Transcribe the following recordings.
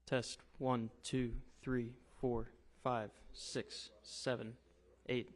Test 1, 2, 3, 4, 5, 6, 7, 8.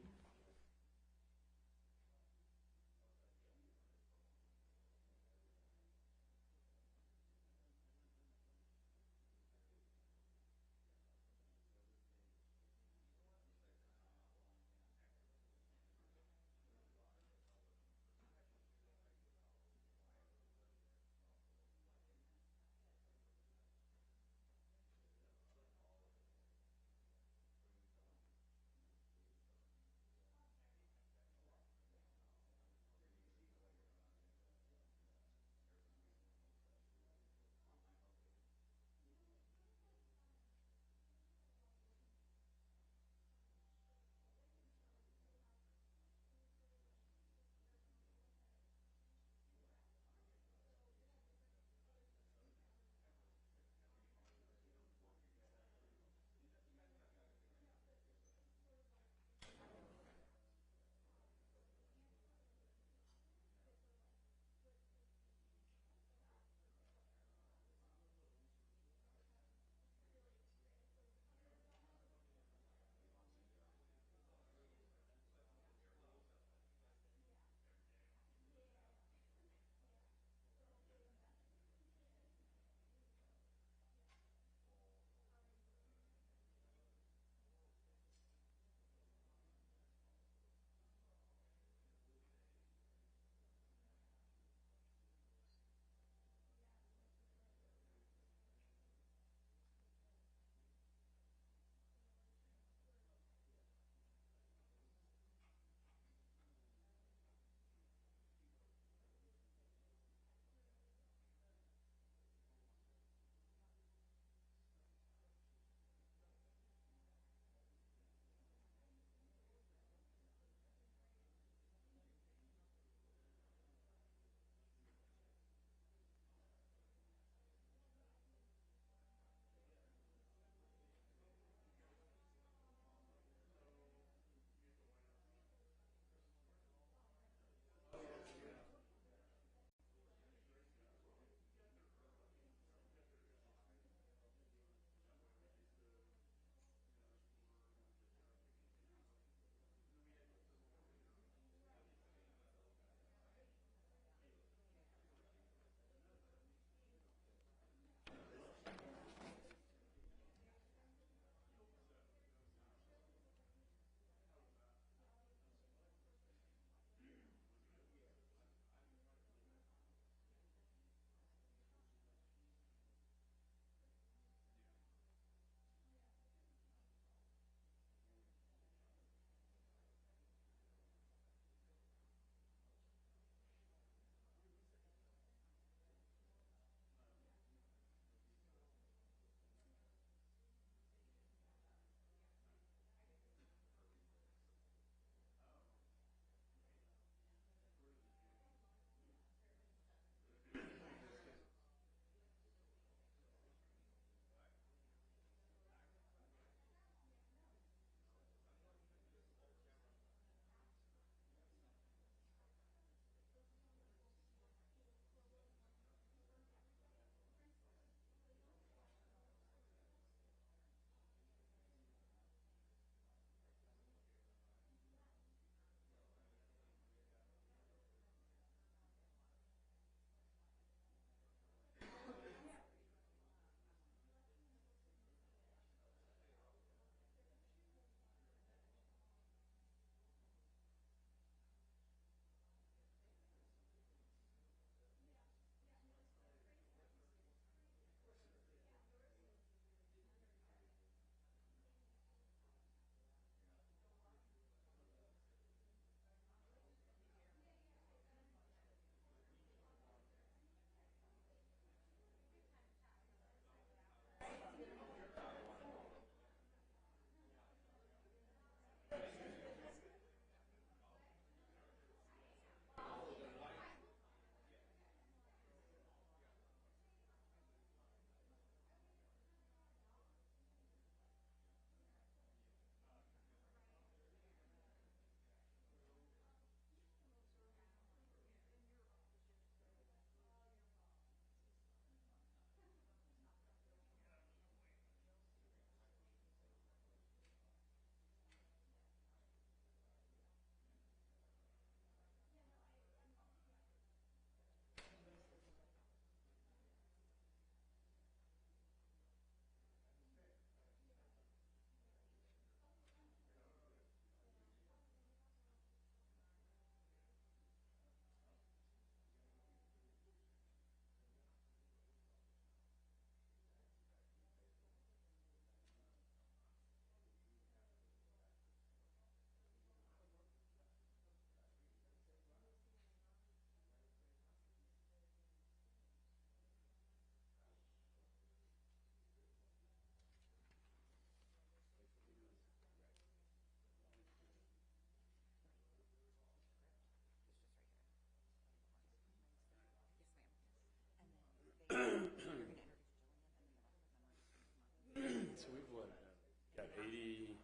Got 80.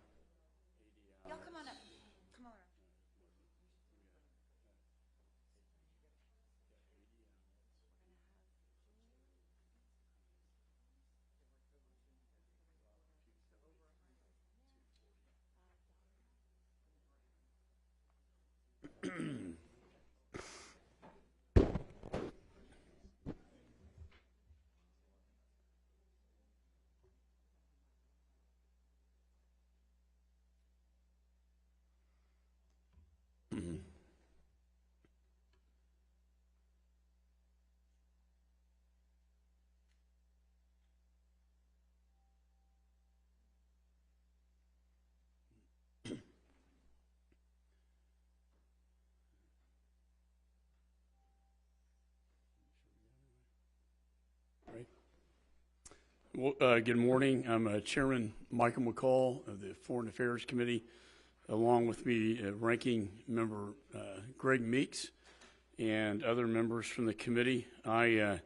Y'all come on up. Come on up. Well, good morning. I'm Chairman Michael McCaul of the Foreign Affairs Committee. Along with me, Ranking Member Greg Meeks and other members from the committee. We've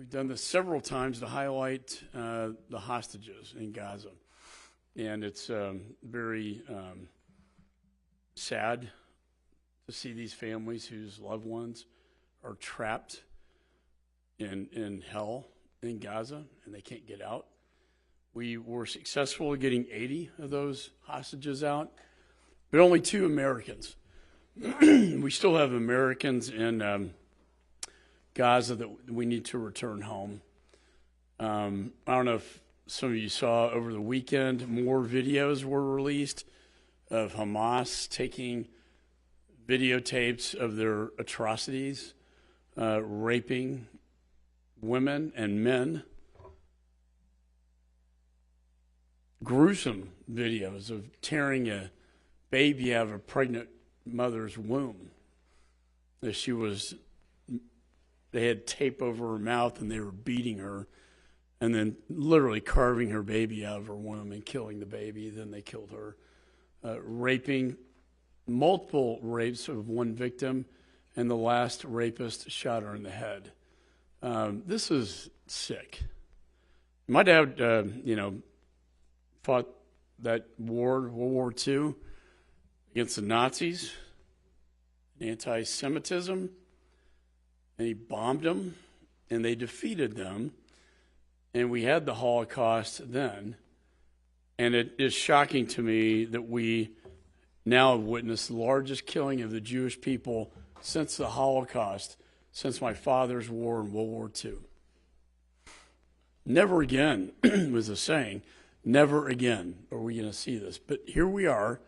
done this several times to highlight the hostages in Gaza. And it's very sad to see these families whose loved ones are trapped in hell in Gaza, and they can't get out. We were successful in getting 80 of those hostages out, but only 2 Americans. We still have Americans in Gaza that we need to return home. I don't know if some of you saw over the weekend, more videos were released of Hamas taking videotapes of their atrocities, raping women and men. Gruesome videos of tearing a baby out of a pregnant mother's womb. They had tape over her mouth and they were beating her and then literally carving her baby out of her womb and killing the baby. Then they killed her. Raping, multiple rapes of one victim, and the last rapist shot her in the head. This is sick. My dad, fought that war, World War II, against the Nazis, anti-Semitism, and he bombed them, and they defeated them, and we had the Holocaust then, and it is shocking to me that we now have witnessed the largest killing of the Jewish people since the Holocaust, since my father's war in World War II. Never again was a saying. Never again are we going to see this. But here we are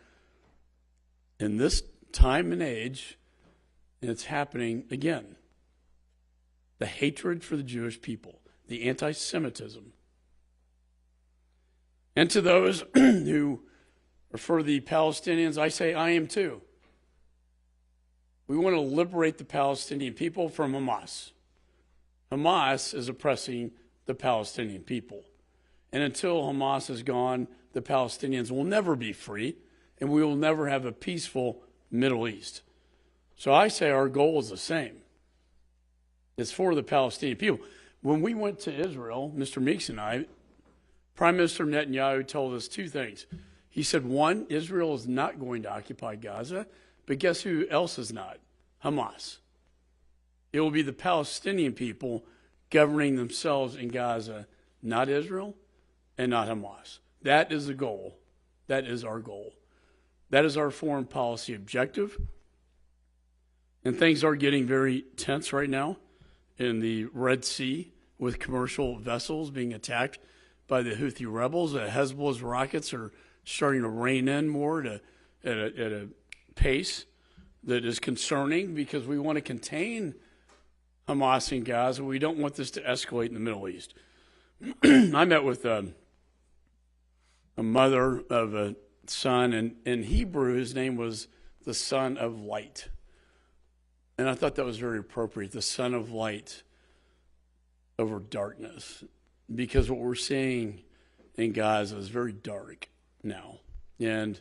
in this time and age, and it's happening again. The hatred for the Jewish people, the anti-Semitism. And to those who are for the Palestinians, I say I am too. We want to liberate the Palestinian people from Hamas. Hamas is oppressing the Palestinian people. And until Hamas is gone, the Palestinians will never be free, and we will never have a peaceful Middle East. So I say our goal is the same. It's for the Palestinian people. When we went to Israel, Mr. Meeks and I, Prime Minister Netanyahu told us 2 things. He said, 1, Israel is not going to occupy Gaza, but guess who else is not? Hamas. It will be the Palestinian people governing themselves in Gaza, not Israel and not Hamas. That is the goal. That is our goal. That is our foreign policy objective. And things are getting very tense right now in the Red Sea with commercial vessels being attacked by the Houthi rebels. Hezbollah's rockets are starting to rain in more at a pace that is concerning because we want to contain Hamas in Gaza. We don't want this to escalate in the Middle East. I met with a mother of a son, and in Hebrew, his name was the Son of Light. And I thought that was very appropriate, the Son of Light over darkness, because what we're seeing in Gaza is very dark now. And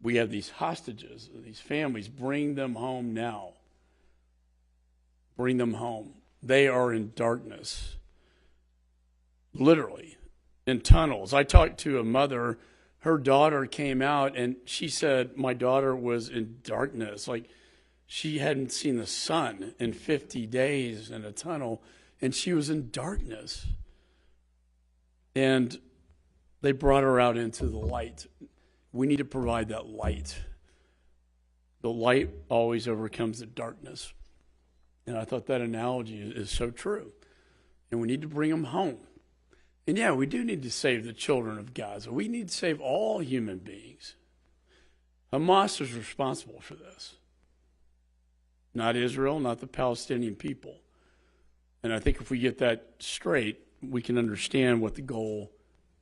we have these hostages, these families. Bring them home now. Bring them home. They are in darkness. Literally. in tunnels. I talked to a mother. Her daughter came out, and she said my daughter was in darkness. Like, she hadn't seen the sun in 50 days in a tunnel, and she was in darkness. And they brought her out into the light. We need to provide that light. The light always overcomes the darkness. And I thought that analogy is so true. And we need to bring them home. And yeah, we do need to save the children of Gaza. We need to save all human beings. Hamas is responsible for this. Not Israel, not the Palestinian people. And I think if we get that straight, we can understand what the goal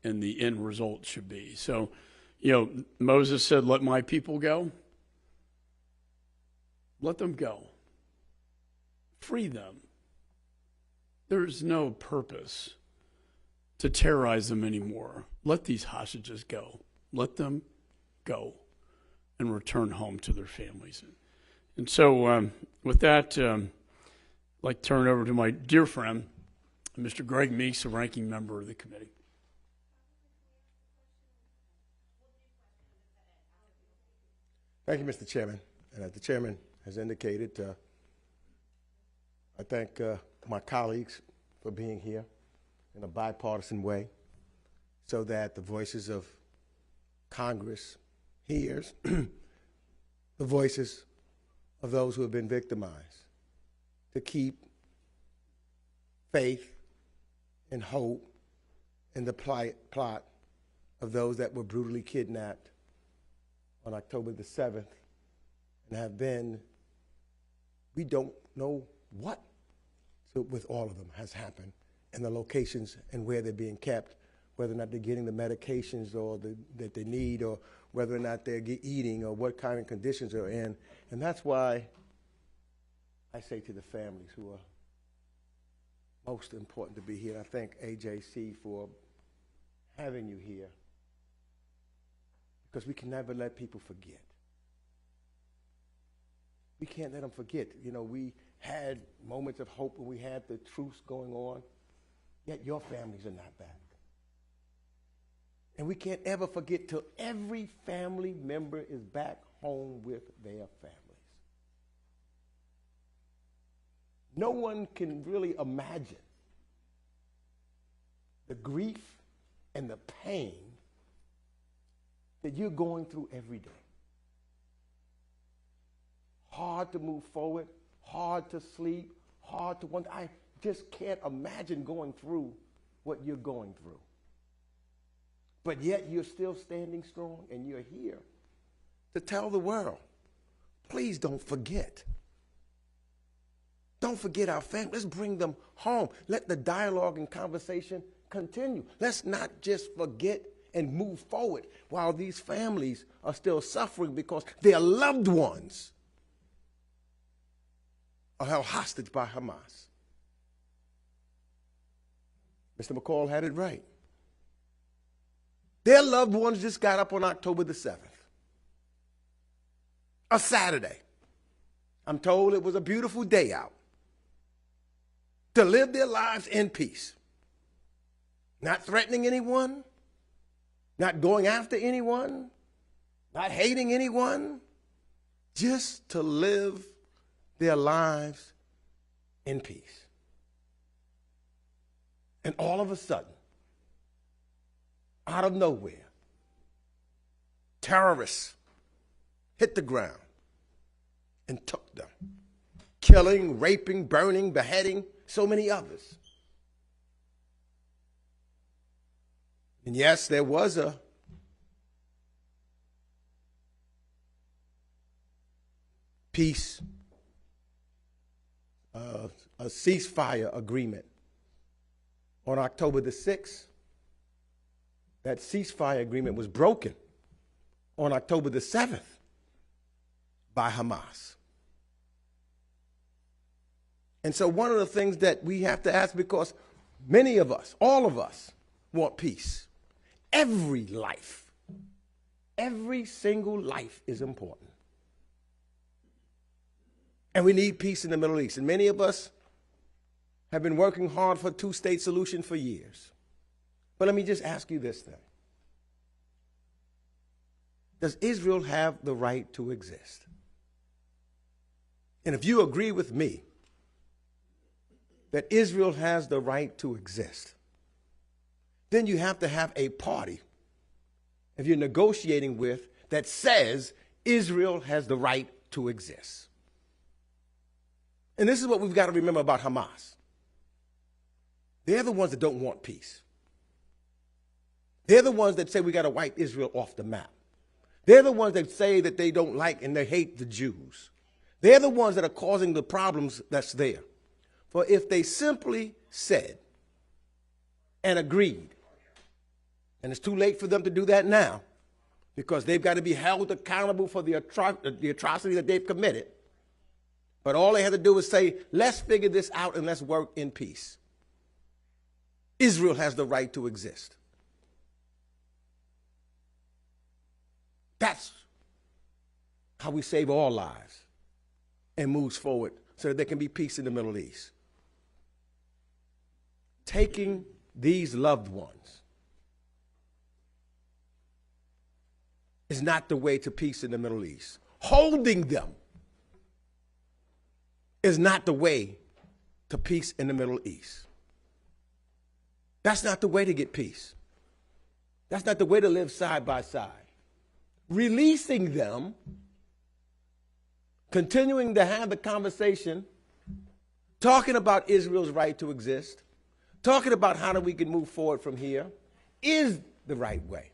and the end result should be. So, Moses said, let my people go. Let them go. Free them. There's no purpose to terrorize them anymore. Let these hostages go. Let them go and return home to their families. And so with that, I'd like to turn it over to my dear friend, Mr. Greg Meeks, the ranking member of the committee. Thank you, Mr. Chairman. And as the chairman has indicated, I thank my colleagues for being here in a bipartisan way so that the voices of Congress hears the voices of those who have been victimized, to keep faith and hope in the plot of those that were brutally kidnapped on October the 7th and have been, we don't know what with all of them has happened and the locations and where they're being kept, whether or not they're getting the medications that they need, or whether or not they're eating, or what kind of conditions they're in. And that's why I say to the families who are most important to be here, and I thank AJC for having you here, because we can never let people forget. We can't let them forget. We had moments of hope when we had the truce going on, yet your families are not back. And we can't ever forget till every family member is back home with their families. No one can really imagine the grief and the pain that you're going through every day. Hard to move forward, hard to sleep, hard to wonder. I just can't imagine going through what you're going through. But yet you're still standing strong, and you're here to tell the world, please don't forget. Don't forget our family. Let's bring them home. Let the dialogue and conversation continue. Let's not just forget and move forward while these families are still suffering because their loved ones are held hostage by Hamas. Mr. McCaul had it right. Their loved ones just got up on October the 7th, a Saturday. I'm told it was a beautiful day out to live their lives in peace, not threatening anyone, not going after anyone, not hating anyone, just to live their lives in peace. And all of a sudden, out of nowhere, terrorists hit the ground and took them, killing, raping, burning, beheading so many others. And yes, there was a peace, a ceasefire agreement on October the 6th. That ceasefire agreement was broken on October the 7th by Hamas. And so one of the things that we have to ask, because many of us, all of us, want peace. Every life, every single life is important. And we need peace in the Middle East. And many of us have been working hard for a two-state solution for years. But let me just ask you this then. Does Israel have the right to exist? And if you agree with me that Israel has the right to exist, then you have to have a party, if you're negotiating with, that says Israel has the right to exist. And this is what we've got to remember about Hamas. They're the ones that don't want peace. They're the ones that say we got to wipe Israel off the map. They're the ones that say that they don't like and they hate the Jews. They're the ones that are causing the problems that's there. For if they simply said and agreed, and it's too late for them to do that now, because they've got to be held accountable for the atrocity that they've committed. But all they had to do was say, let's figure this out and let's work in peace. Israel has the right to exist. That's how we save all lives and moves forward so that there can be peace in the Middle East. Taking these loved ones is not the way to peace in the Middle East. Holding them is not the way to peace in the Middle East. That's not the way to get peace. That's not the way to live side by side. Releasing them, continuing to have the conversation, talking about Israel's right to exist, talking about how we can move forward from here, is the right way.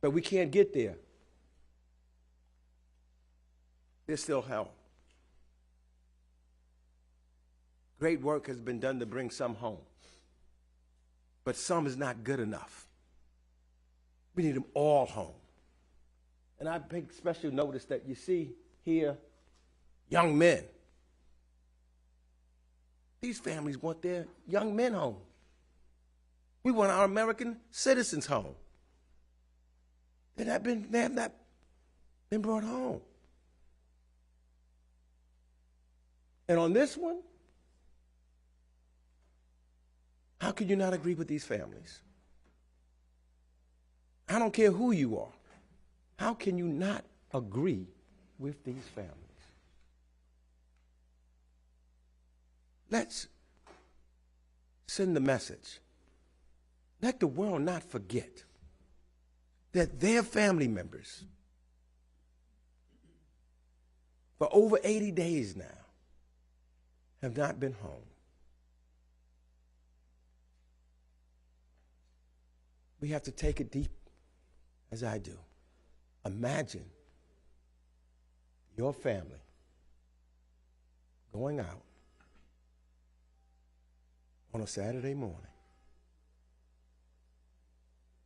But we can't get there. There's still hell. Great work has been done to bring some home. But some is not good enough. We need them all home. And I take special notice that you see here young men. These families want their young men home. We want our American citizens home. They have not been brought home. And on this one, how can you not agree with these families? I don't care who you are. How can you not agree with these families? Let's send the message. Let the world not forget that their family members, for over 80 days now, have not been home. We have to take it deep, as I do. Imagine your family going out on a Saturday morning,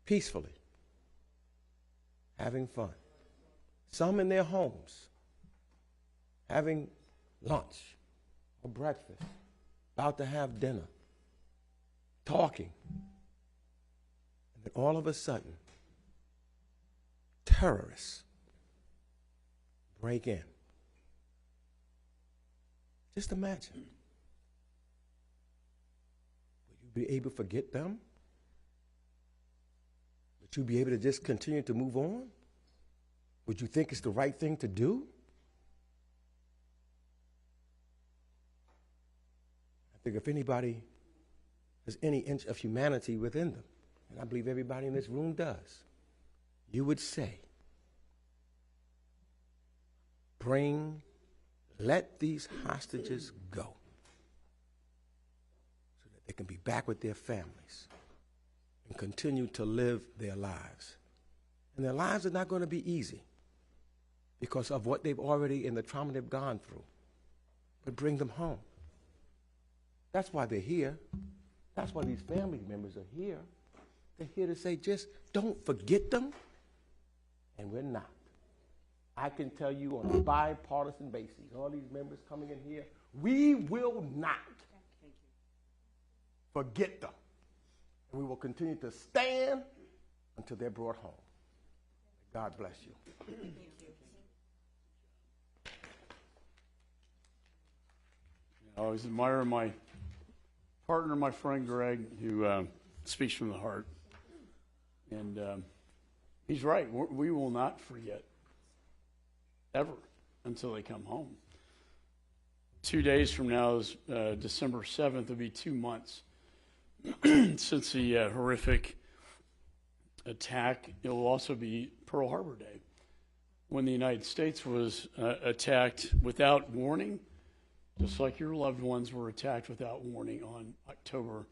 peacefully, having fun. Some in their homes, having lunch or breakfast, about to have dinner, talking. And then all of a sudden, terrorists break in. Just imagine. Will you be able to forget them? Would you be able to just continue to move on? Would you think it's the right thing to do? I think if anybody has any inch of humanity within them, and I believe everybody in this room does, you would say, let these hostages go so that they can be back with their families and continue to live their lives. And their lives are not going to be easy because of what they've already and the trauma they've gone through. But bring them home. That's why they're here. That's why these family members are here. They're here to say, just don't forget them. And we're not. I can tell you on a bipartisan basis, all these members coming in here, we will not forget them. And we will continue to stand until they're brought home. God bless you. I always admire my partner, my friend Greg, who speaks from the heart. And he's right. We will not forget, ever, until they come home. 2 days from now is December 7th. It'll be 2 months since the horrific attack. It will also be Pearl Harbor Day, when the United States was attacked without warning, just like your loved ones were attacked without warning on October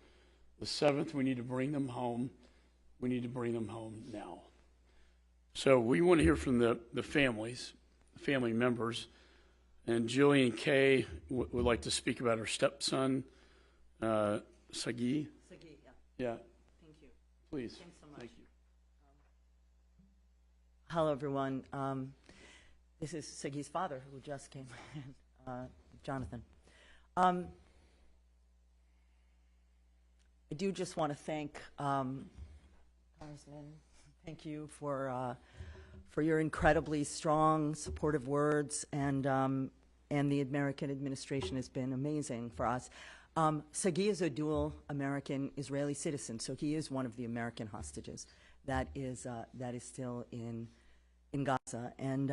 the 7th. We need to bring them home. We need to bring them home now. So we want to hear from the families, family members. And Gili and Kay would like to speak about her stepson, Sagi. Sagi, yeah. Yeah, Thank you. please. Thanks so much. Thank you. Hello, everyone. This is Sagi's father, who just came in, Jonathan. I do just want to thank Congressman. Thank you for your incredibly strong, supportive words, and the American administration has been amazing for us. Sagi is a dual American-Israeli citizen, so he is one of the American hostages that is still in Gaza. And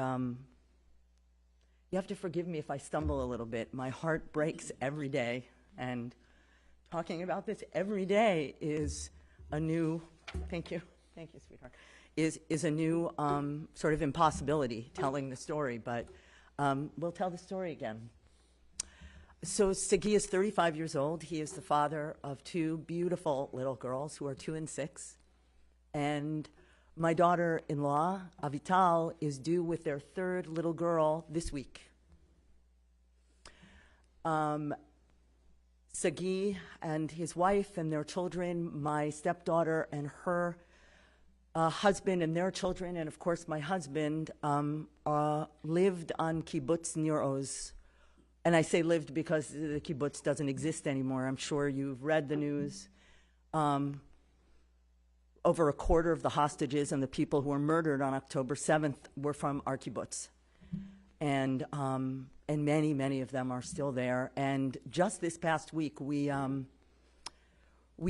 you have to forgive me if I stumble a little bit. My heart breaks every day, and talking about this every day is a new, thank you, sweetheart, is a new sort of impossibility telling the story, but we'll tell the story again. So Sagi is 35 years old. He is the father of 2 beautiful little girls who are 2 and 6. And my daughter-in-law, Avital, is due with their 3rd little girl this week. Sagi and his wife and their children, my stepdaughter and her husband and their children, and of course my husband, lived on kibbutz Nir Oz. And I say lived because the kibbutz doesn't exist anymore. I'm sure you've read the news. Over a quarter of the hostages and the people who were murdered on October 7th were from our kibbutz. And many, many of them are still there. And just this past week, we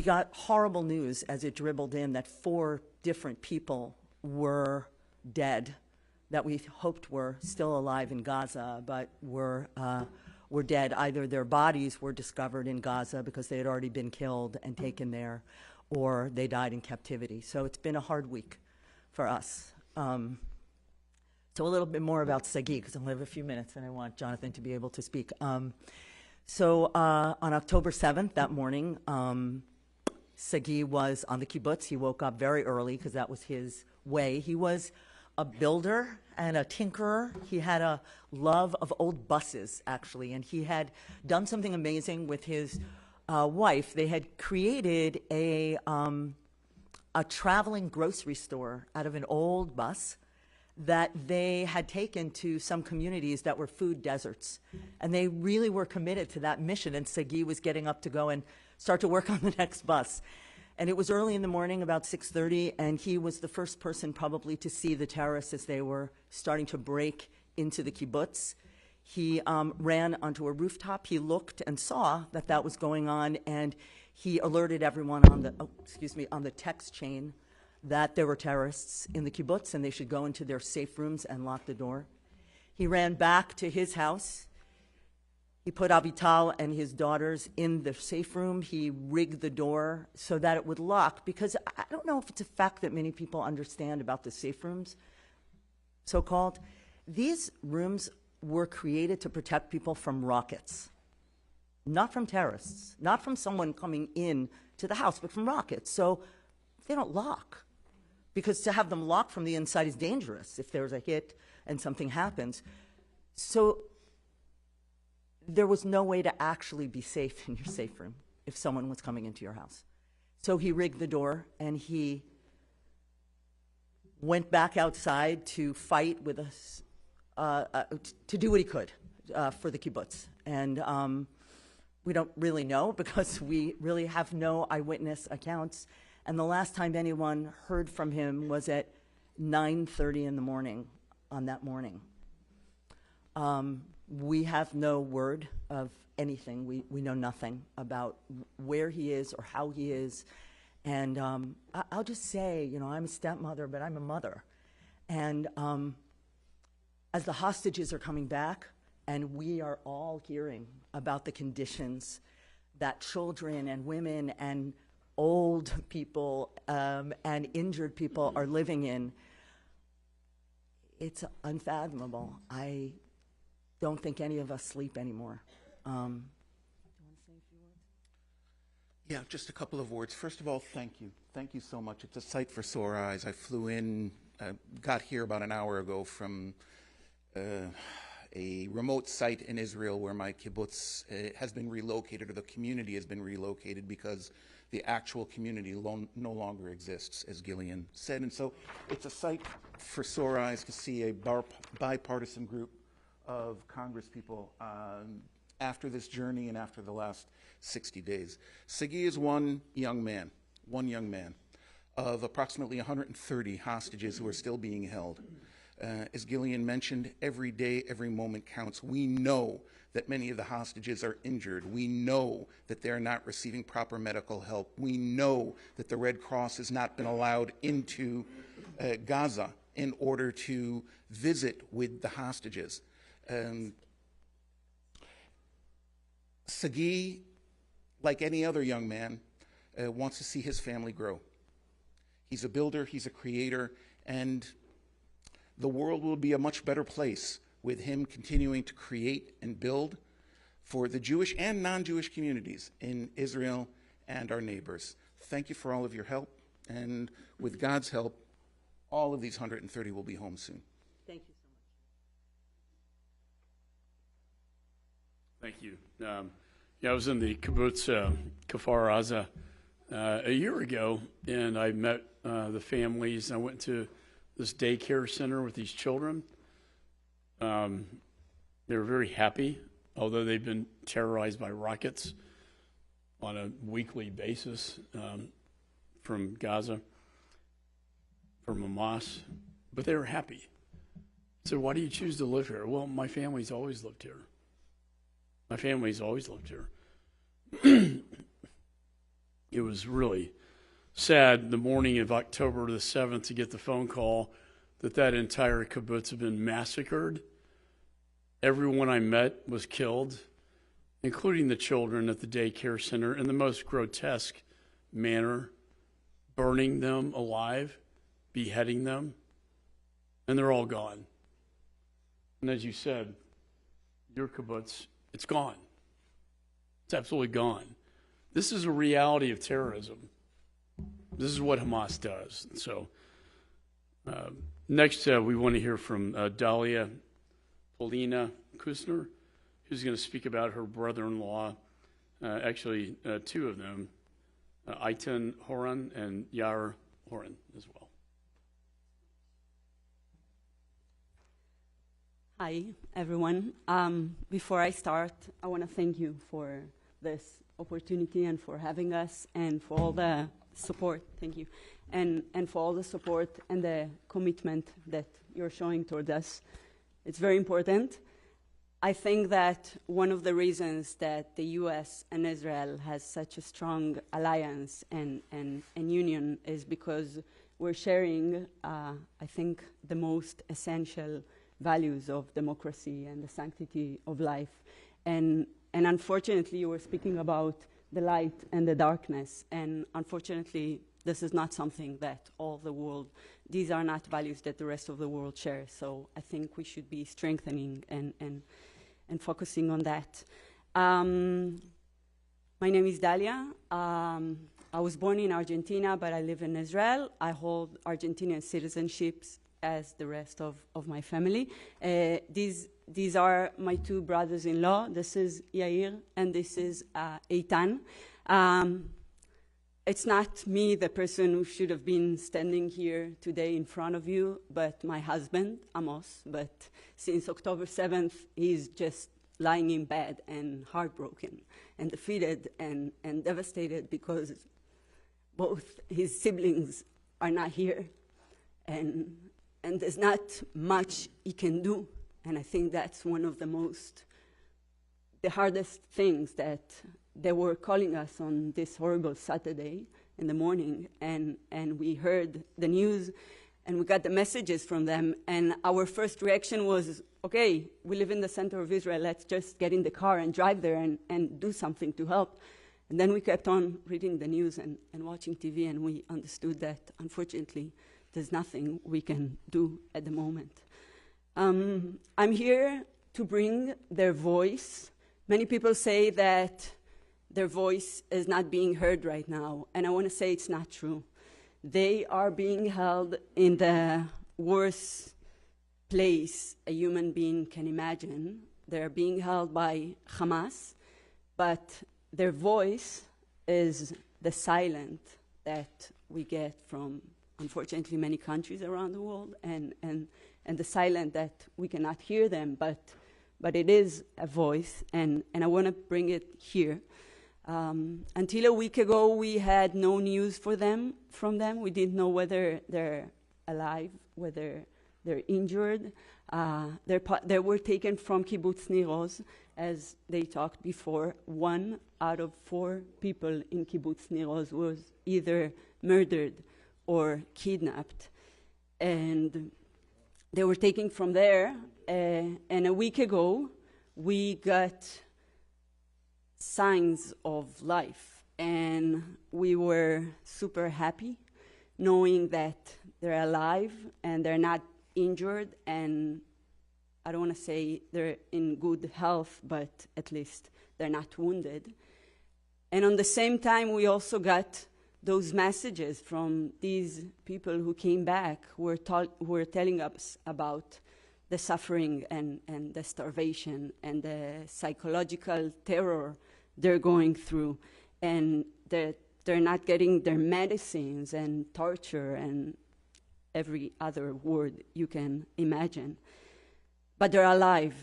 got horrible news as it dribbled in that 4 different people were dead that we hoped were still alive in Gaza, but were dead. Either their bodies were discovered in Gaza because they had already been killed and taken there, or they died in captivity. So it's been a hard week for us. So a little bit more about Sagi, because I only have a few minutes and I want Jonathan to be able to speak. So on October 7th, that morning, Sagi was on the kibbutz. He woke up very early because that was his way. He was a builder and a tinkerer. He had a love of old buses, actually, and he had done something amazing with his wife. They had created a traveling grocery store out of an old bus that they had taken to some communities that were food deserts. And they really were committed to that mission, and Sagi was getting up to go and start to work on the next bus. And it was early in the morning, about 6:30, and he was the first person probably to see the terrorists as they were starting to break into the kibbutz. He ran onto a rooftop. He looked and saw that that was going on, and he alerted everyone on the text chain that there were terrorists in the kibbutz and they should go into their safe rooms and lock the door. He ran back to his house. He put Avital and his daughters in the safe room. He rigged the door so that it would lock, because I don't know if it's a fact that many people understand about the safe rooms, so-called. These rooms were created to protect people from rockets, not from terrorists, not from someone coming in to the house, but from rockets. So they don't lock, because to have them locked from the inside is dangerous if there's a hit and something happens. So there was no way to actually be safe in your safe room if someone was coming into your house. So he rigged the door, and he went back outside to fight with us, to do what he could for the kibbutz. And we don't really know, because we really have no eyewitness accounts. And the last time anyone heard from him was at 9:30 in the morning on that morning. We have no word of anything. We know nothing about where he is or how he is. And I'll just say, you know, I'm a stepmother, but I'm a mother. And as the hostages are coming back, and we are all hearing about the conditions that children and women and old people and injured people are living in, it's unfathomable. I don't think any of us sleep anymore. Do you want to say a few words? Yeah, just a couple of words. First of all, thank you. Thank you so much. It's a sight for sore eyes. I flew in, got here about an hour ago from a remote site in Israel where my kibbutz has been relocated, or the community has been relocated because the actual community no longer exists, as Gillian said. And so it's a sight for sore eyes to see a bipartisan group of Congress people after this journey and after the last 60 days. Sagi is one young man of approximately 130 hostages who are still being held. As Gillian mentioned, every day, every moment counts. We know that many of the hostages are injured. We know that they're not receiving proper medical help. We know that the Red Cross has not been allowed into Gaza in order to visit with the hostages. Sagi, like any other young man, wants to see his family grow. He's a builder, he's a creator, and the world will be a much better place with him continuing to create and build for the Jewish and non-Jewish communities in Israel and our neighbors. Thank you for all of your help, and with God's help, all of these 130 will be home soon. Thank you so much. Thank you. I was in the kibbutz Kfar Aza a year ago, and I met the families. I went to this daycare center with these children. They were very happy, although they've been terrorized by rockets on a weekly basis from Gaza, from Hamas, but they were happy. So why do you choose to live here? Well, my family's always lived here. My family's always lived here. It was really sad the morning of October the 7th to get the phone call that entire kibbutz had been massacred. Everyone I met was killed, including the children at the daycare center, in the most grotesque manner, burning them alive, beheading them, and they're all gone. And as you said, your kibbutz, it's gone. It's absolutely gone. This is a reality of terrorism. This is what Hamas does. So next we want to hear from Dalia Polina Kusner, who's going to speak about her brother-in-law, actually two of them, Eitan Horan and Yair Horan as well. Hi, everyone. Before I start, I want to thank you for this opportunity and for having us and for all the support. Thank you. And for all the support and the commitment that you're showing toward us. It's very important. I think that one of the reasons that the U.S. and Israel has such a strong alliance and union is because we're sharing, I think, the most essential values of democracy and the sanctity of life. And unfortunately, you were speaking about the light and the darkness. And unfortunately, this is not something that all the world, these are not values that the rest of the world shares. So I think we should be strengthening and focusing on that. My name is Dalia. I was born in Argentina, but I live in Israel. I hold Argentinian citizenships as the rest of my family. These are my two brothers-in-law. This is Yair, and this is Eitan. It's not me, the person who should have been standing here today in front of you, but my husband, Amos. But since October 7th, he's just lying in bed and heartbroken and defeated and devastated because both his siblings are not here. And there's not much he can do. I think that's one of the hardest things, that they were calling us on this horrible Saturday in the morning, and we heard the news, and we got the messages from them, and our first reaction was, okay, we live in the center of Israel, let's just get in the car and drive there and do something to help. And then we kept on reading the news and watching TV, and we understood that, unfortunately, there's nothing we can do at the moment. I'm here to bring their voice. Many people say that their voice is not being heard right now, and I want to say it's not true. They are being held in the worst place a human being can imagine. They're being held by Hamas, but their voice is the silence that we get from, unfortunately, many countries around the world, and the silence that we cannot hear them, but it is a voice, and I want to bring it here. Until a week ago, we had no news from them. We didn't know whether they're alive, whether they're injured. They were taken from Kibbutz Nir Oz, as they talked before. 1 out of 4 people in Kibbutz Nir Oz was either murdered or kidnapped. And they were taken from there. And a week ago, we got signs of life. And we were super happy knowing that they're alive and they're not injured, and I don't want to say they're in good health, but at least they're not wounded. And on the same time, we also got those messages from these people who came back, who were telling us about the suffering and the starvation and the psychological terror they're going through, and that they're not getting their medicines, and torture and every other word you can imagine. But they're alive,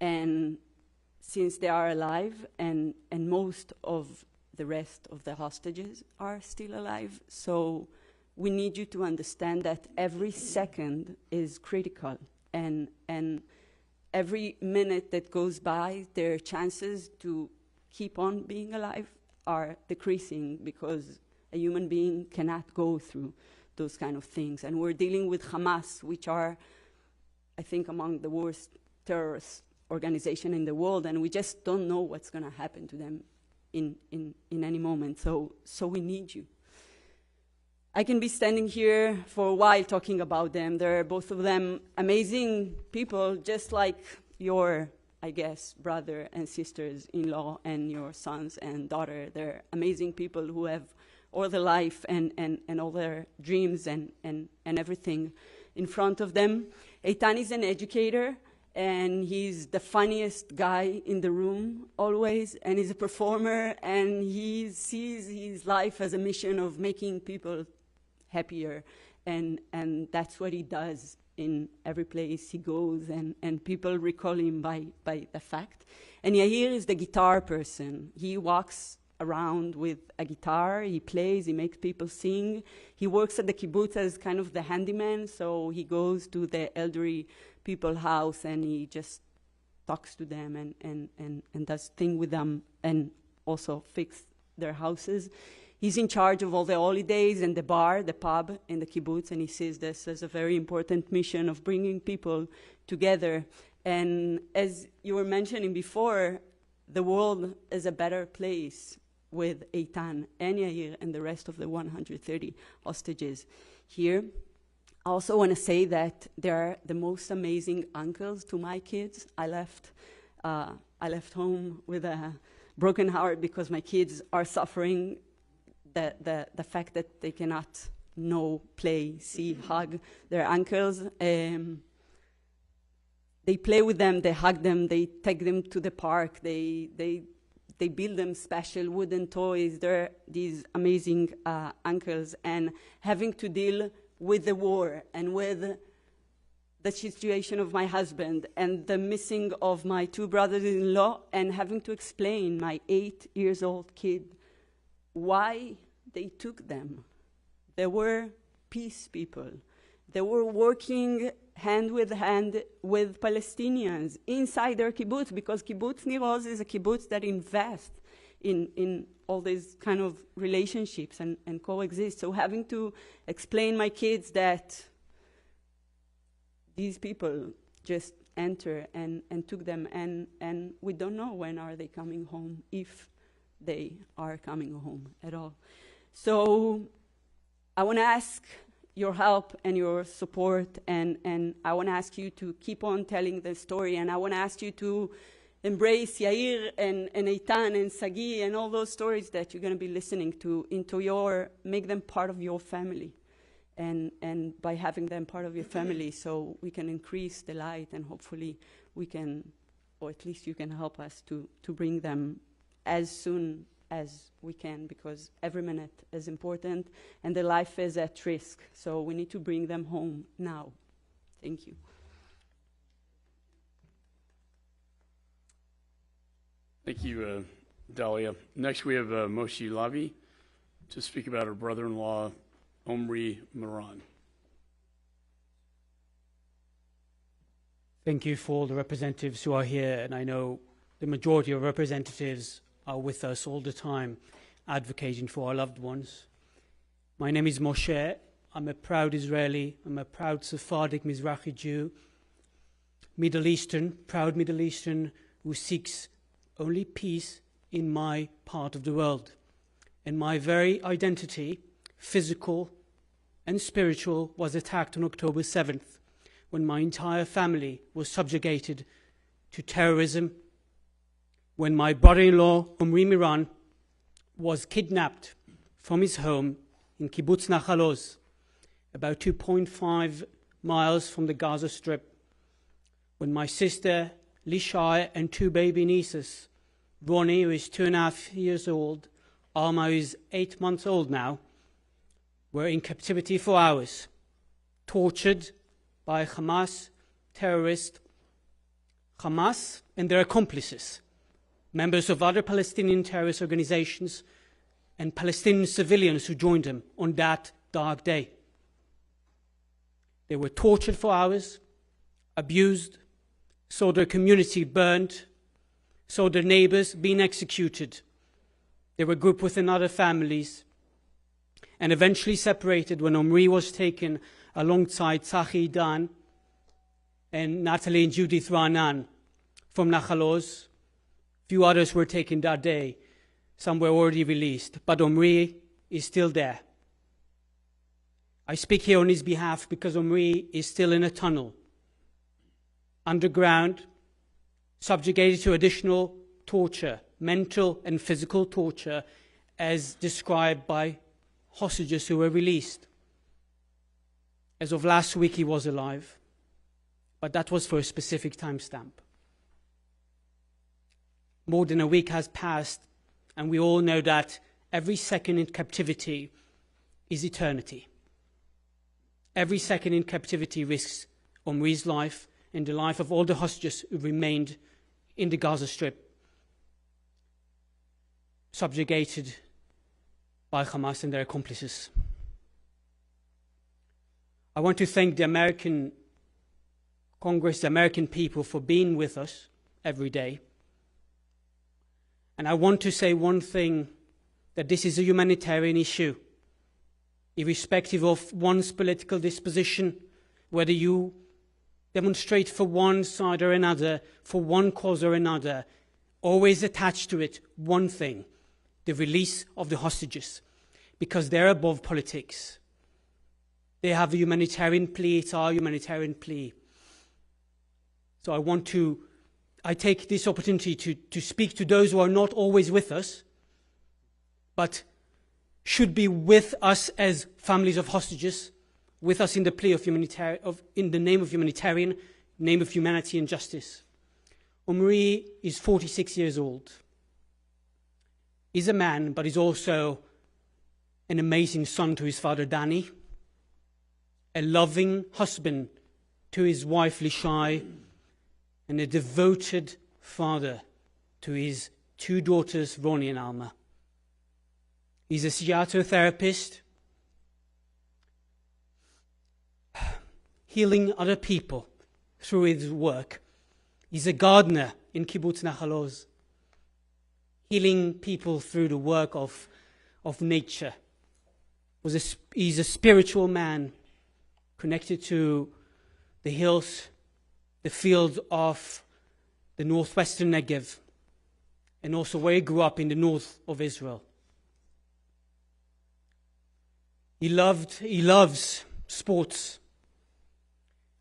and since they are alive, and most of the rest of the hostages are still alive, so we need you to understand that every second is critical, and every minute that goes by, their chances to keep on being alive are decreasing, because a human being cannot go through those kind of things. And we're dealing with Hamas, which are, I think, among the worst terrorist organization in the world, and we just don't know what's going to happen to them in any moment. So we need you. I can be standing here for a while talking about them. They're both of them amazing people, just like your, I guess, brother and sisters-in-law and your sons and daughter. They're amazing people who have all their life and all their dreams and everything in front of them. Eitan is an educator, and he's the funniest guy in the room always, and he's a performer, and he sees his life as a mission of making people happier, and that's what he does in every place he goes, and people recall him by the fact. And Yair is the guitar person. He walks around with a guitar, he plays, he makes people sing. He works at the kibbutz as kind of the handyman, so he goes to the elderly people's house and he just talks to them and does things with them, and also fix their houses. He's in charge of all the holidays and the bar, the pub in the kibbutz, and he sees this as a very important mission of bringing people together. And as you were mentioning before, the world is a better place with Eitan and Yair and the rest of the 130 hostages here. I also want to say that they're the most amazing uncles to my kids. I left home with a broken heart because my kids are suffering the fact that they cannot know, play, see, hug their uncles. They play with them, they hug them, they take them to the park, they build them special wooden toys. They're these amazing uncles, and having to deal with the war and with the situation of my husband and the missing of my 2 brothers-in-law, and having to explain my 8-year-old kid why they took them. They were peace people, They were working hand with Palestinians inside their kibbutz, because kibbutz Nir Oz is a kibbutz that invests in all these kind of relationships and coexist. So having to explain my kids that these people just enter and took them, and we don't know when are they coming home, if they are coming home at all. So I want to ask your help and your support, and I want to ask you to keep on telling the story, and I want to ask you to embrace Yair and Eitan and Sagi and all those stories that you're going to be listening to make them part of your family, and by having them part of your family, so we can increase the light, and hopefully we can, or at least you can help us to bring them as soon as we can, because every minute is important and their life is at risk. So we need to bring them home now. Thank you. Thank you, Dalia. Next, we have Moshe Lavi to speak about her brother-in-law, Omri Moran. Thank you for all the representatives who are here, and I know the majority of representatives are with us all the time, advocating for our loved ones. My name is Moshe. I'm a proud Israeli. I'm a proud Sephardic Mizrahi Jew, proud Middle Eastern, who seeks only peace in my part of the world. And my very identity, physical and spiritual, was attacked on October 7th, when my entire family was subjugated to terrorism, when my brother-in-law, Omri Moran, was kidnapped from his home in Kibbutz Nachal Oz, about 2.5 miles from the Gaza Strip, when my sister, Lishai, and two baby nieces, Ronnie, who is 2.5 years old, Alma, who is 8 months old now, were in captivity for hours, tortured by Hamas terrorists, Hamas and their accomplices, members of other Palestinian terrorist organizations, and Palestinian civilians who joined them on that dark day. They were tortured for hours, abused, saw their community burned, saw their neighbors being executed. They were grouped within other families and eventually separated when Omri was taken alongside Tzachi Dan and Natalie and Judith Ranan from Nachal Oz. Few others were taken that day. Some were already released, but Omri is still there. I speak here on his behalf because Omri is still in a tunnel, underground, subjugated to additional torture, mental and physical torture, as described by hostages who were released. As of last week, he was alive, but that was for a specific timestamp. More than a week has passed, and we all know that every second in captivity is eternity. Every second in captivity risks Omri's life and the life of all the hostages who remained in the Gaza Strip, subjugated by Hamas and their accomplices. I want to thank the American Congress, the American people, for being with us every day. And I want to say one thing, that this is a humanitarian issue, irrespective of one's political disposition, whether you demonstrate for one side or another, for one cause or another, always attach to it one thing: the release of the hostages, because they're above politics. They have a humanitarian plea, it's our humanitarian plea. So I take this opportunity to speak to those who are not always with us, but should be with us as families of hostages, with us in the plea of in the name of humanitarian, name of humanity and justice. Omri is 46 years old. He's a man, but he's also an amazing son to his father Danny, a loving husband to his wife Lishai, and a devoted father to his two daughters, Ronnie and Alma. He's a psychotherapist. healing other people through his work. He's a gardener in Kibbutz Nahal Oz, healing people through the work of nature. He's a spiritual man connected to the hills, the fields of the northwestern Negev, and also where he grew up in the north of Israel. He loves sports.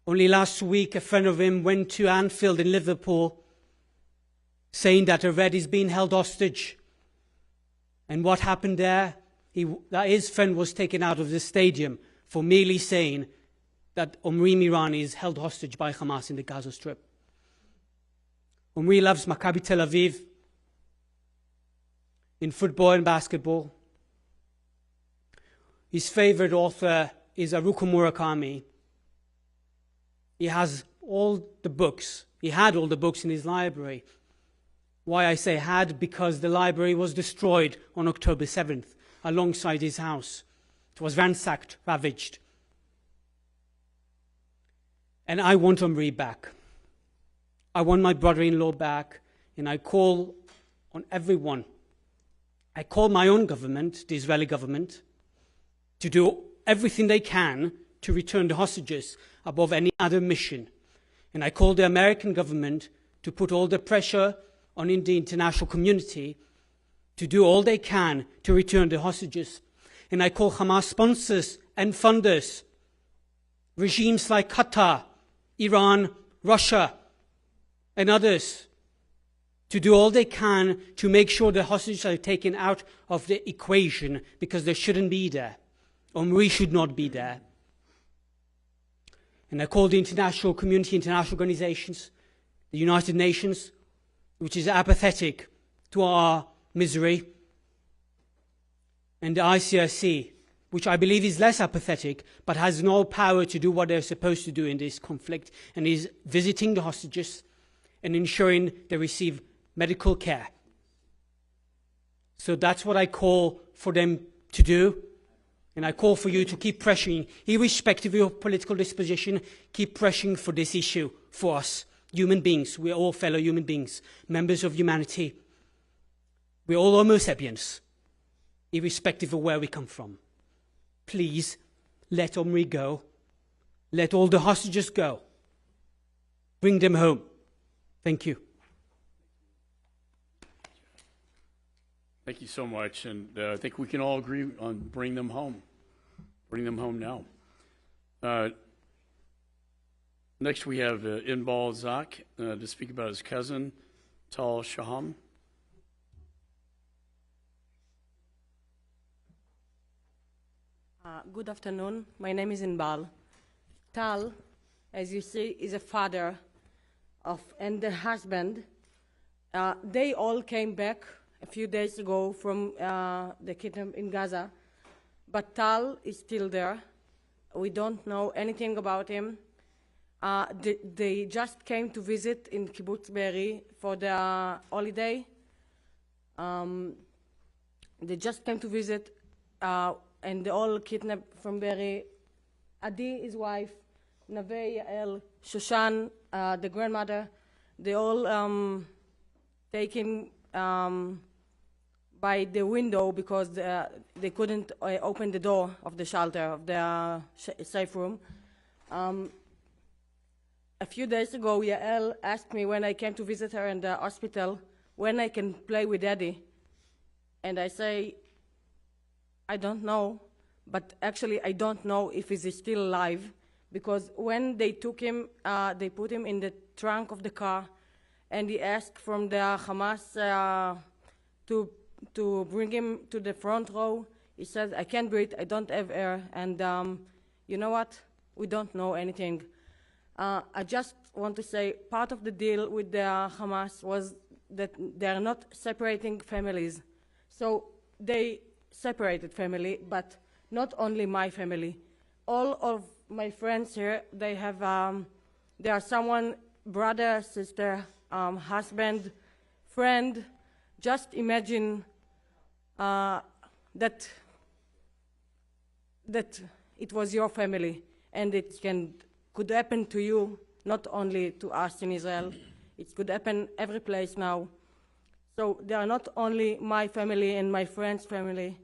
Only last week, a friend of him went to Anfield in Liverpool saying that a Red is being held hostage. And what happened there? That his friend was taken out of the stadium for merely saying that Omri Mirani is held hostage by Hamas in the Gaza Strip. Omri loves Maccabi Tel Aviv in football and basketball. His favorite author is Haruki Murakami. He has all the books. He had all the books in his library. Why I say had, because the library was destroyed on October 7th alongside his house. It was ransacked, ravaged. And I want Omri back. I want my brother-in-law back, and I call on everyone. I call my own government, the Israeli government, to do everything they can to return the hostages above any other mission. And I call the American government to put all the pressure on the international community to do all they can to return the hostages. And I call Hamas sponsors and funders, regimes like Qatar, Iran, Russia, and others, to do all they can to make sure the hostages are taken out of the equation, because they shouldn't be there. Omri should not be there. And I call the international community, international organizations, the United Nations, which is apathetic to our misery, and the ICRC, which I believe is less apathetic, but has no power to do what they're supposed to do in this conflict, and is visiting the hostages and ensuring they receive medical care. So that's what I call for them to do. And I call for you to keep pressuring, irrespective of your political disposition, keep pressuring for this issue, for us, human beings. We're all fellow human beings, members of humanity. We're all Homo sapiens, irrespective of where we come from. Please, let Omri go. Let all the hostages go. Bring them home. Thank you. Thank you so much, and I think we can all agree on bring them home. Bring them home now. Next we have Inbal Zak to speak about his cousin, Tal Shaham. Good afternoon. My name is Inbal. Tal, as you see, is a father and the husband. They all came back a few days ago from the kingdom in Gaza, but Tal is still there. We don't know anything about him. They just came to visit in Kibbutz Be'eri for the holiday. They just came to visit, and they all kidnapped from Be'eri. Adi, his wife, Naveh, Yael, Shoshan, the grandmother, they all taken by the window because they couldn't open the door of the shelter, of the safe room. A few days ago, Yael asked me when I came to visit her in the hospital, when I can play with Daddy. And I say, I don't know, but actually I don't know if he's still alive, because when they took him, they put him in the trunk of the car, and he asked from the Hamas to bring him to the front row. He said, I can't breathe, I don't have air, and you know what? We don't know anything. I just want to say part of the deal with the Hamas was that they are not separating families. So they separated family, but not only my family. All of my friends here, they have, they are someone, brother, sister, husband, friend. Just imagine that it was your family, and it can could happen to you, not only to us in Israel. It could happen every place now. So they are not only my family and my friend's family.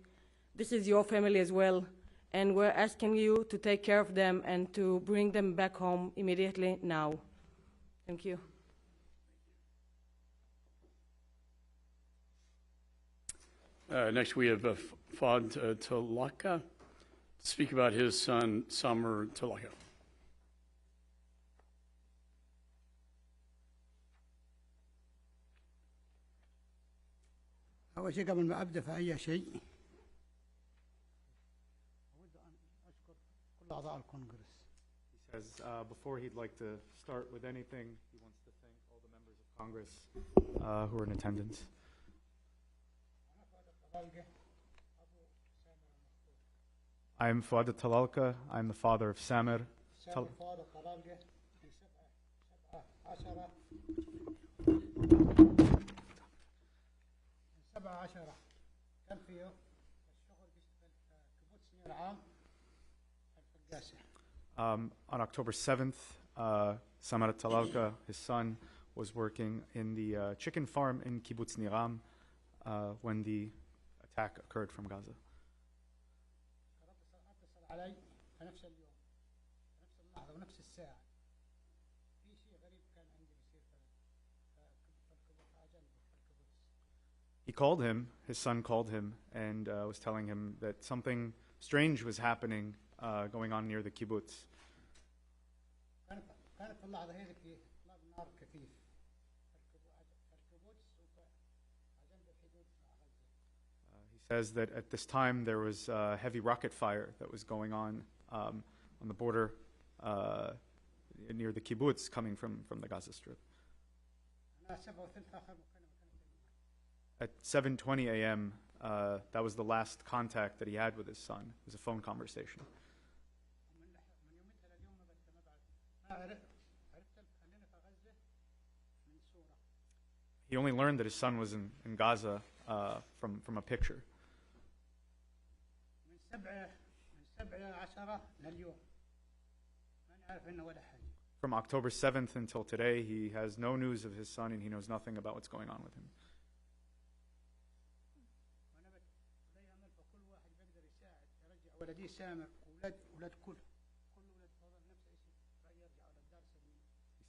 This is your family as well. And we're asking you to take care of them and to bring them back home immediately now. Thank you. Next, we have Fadi Talaka to speak about his son, Samer Talaka. أول شيء قبل ما أبدأ في أي شيء أود أن أشكر كل أعضاء الكونغرس. He says before he'd like to start with anything, he wants to thank all the members of Congress who are in attendance. I am Fadi Talalka. I'm the father of Samer. On October 7th, Samer Talalka, his son, was working in the chicken farm in Kibbutz Niram when the attack occurred from Gaza. He called him, his son called him, and was telling him that something strange was happening, going on near the kibbutz. He says that at this time there was heavy rocket fire that was going on the border near the kibbutz coming from the Gaza Strip. At 7:20 a.m., that was the last contact that he had with his son. It was a phone conversation. He only learned that his son was in Gaza from a picture. From October 7th until today, he has no news of his son and he knows nothing about what's going on with him. He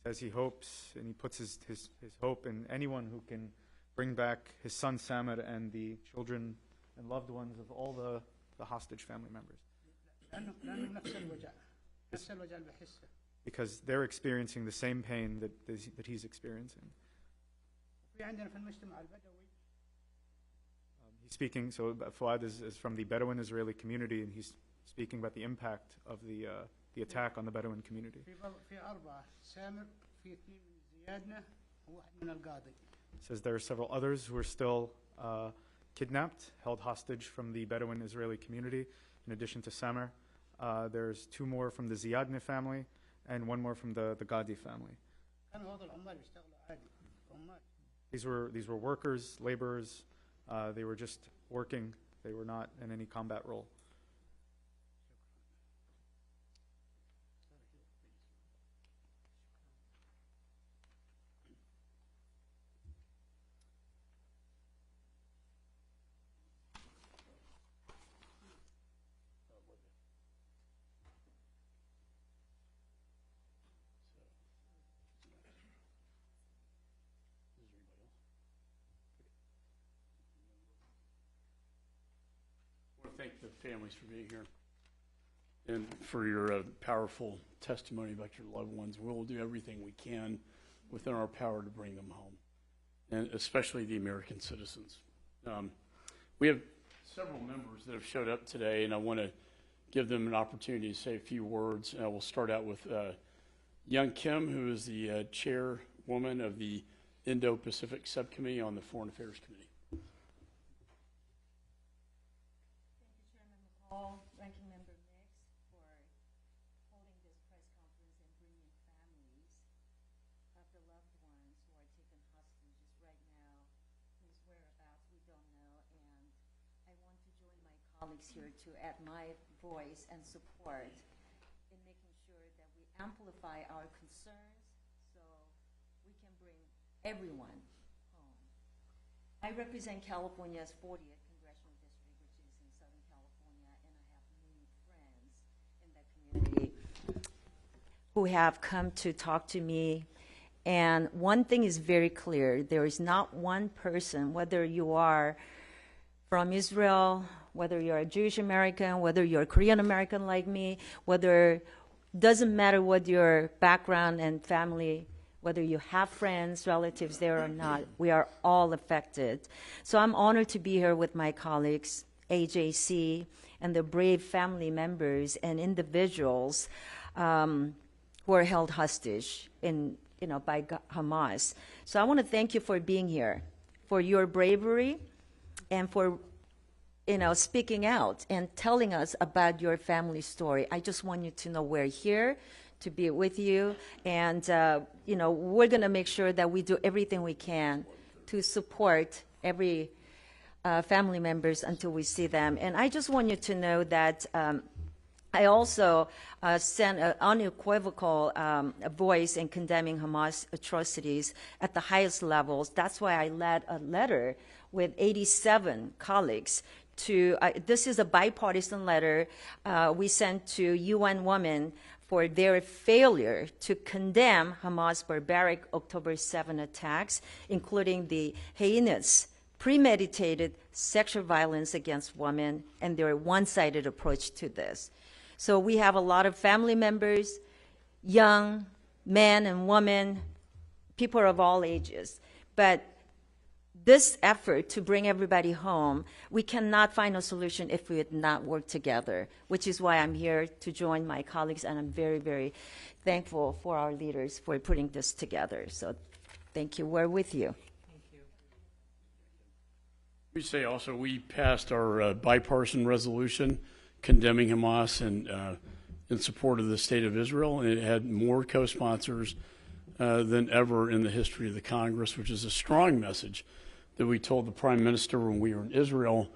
says he hopes and he puts his hope in anyone who can bring back his son Samer and the children and loved ones of all the hostage family members. Because they're experiencing the same pain that he's experiencing. He's speaking, so Fuad is from the Bedouin Israeli community, and he's speaking about the impact of the attack on the Bedouin community. Says there are several others who are still kidnapped, held hostage from the Bedouin Israeli community. In addition to Samer, there's 2 more from the Ziadne family and 1 more from the Gadi family. These were workers, laborers. They were just working. They were not in any combat role. Thank the families for being here and for your powerful testimony about your loved ones. We'll do everything we can within our power to bring them home, and especially the American citizens. We have several members that have showed up today, and I want to give them an opportunity to say a few words. We'll start out with Young Kim, who is the chairwoman of the Indo-Pacific Subcommittee on the Foreign Affairs Committee. McCaul, Ranking Member Meeks, for holding this press conference and bringing families of the loved ones who are taken hostages right now, whose whereabouts we don't know. And I want to join my colleagues here to add my voice and support in making sure that we amplify our concerns so we can bring everyone home. I represent California's 40th Congressional District, which is in Southern California, and I have many friends in that community who have come to talk to me. And one thing is very clear. There is not one person, whether you are from Israel, whether you're a Jewish American, whether you're a Korean American like me, doesn't matter what your background and family, whether you have friends, relatives there or not, we are all affected. So I'm honored to be here with my colleagues, AJC, and the brave family members and individuals who are held hostage by Hamas. So I want to thank you for being here, for your bravery, and for speaking out and telling us about your family story. I just want you to know we're here to be with you, and we're going to make sure that we do everything we can to support every family members until we see them. And I just want you to know that I also sent an unequivocal voice in condemning Hamas atrocities at the highest levels. That's why I led a letter with 87 colleagues this is a bipartisan letter we sent to UN Women for their failure to condemn Hamas' barbaric October 7 attacks, including the heinous, premeditated sexual violence against women and their one-sided approach to this. So we have a lot of family members, young men and women, people of all ages. But this effort to bring everybody home, we cannot find a solution if we would not work together, which is why I'm here to join my colleagues, and I'm very, very thankful for our leaders for putting this together. So thank you. We're with you. Thank you. We say also we passed our bipartisan resolution condemning Hamas and in support of the state of Israel, and it had more co-sponsors than ever in the history of the Congress, which is a strong message that we told the Prime Minister when we were in Israel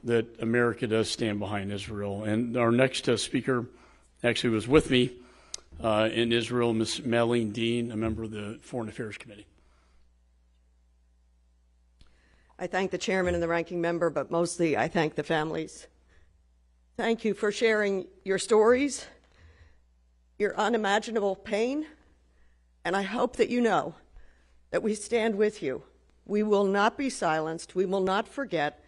that America does stand behind Israel. And our next speaker actually was with me in Israel, Ms. Malene Dean, a member of the Foreign Affairs Committee. I thank the chairman and the ranking member, but mostly I thank the families. Thank you for sharing your stories, your unimaginable pain, and I hope that you know that we stand with you. We will not be silenced. We will not forget.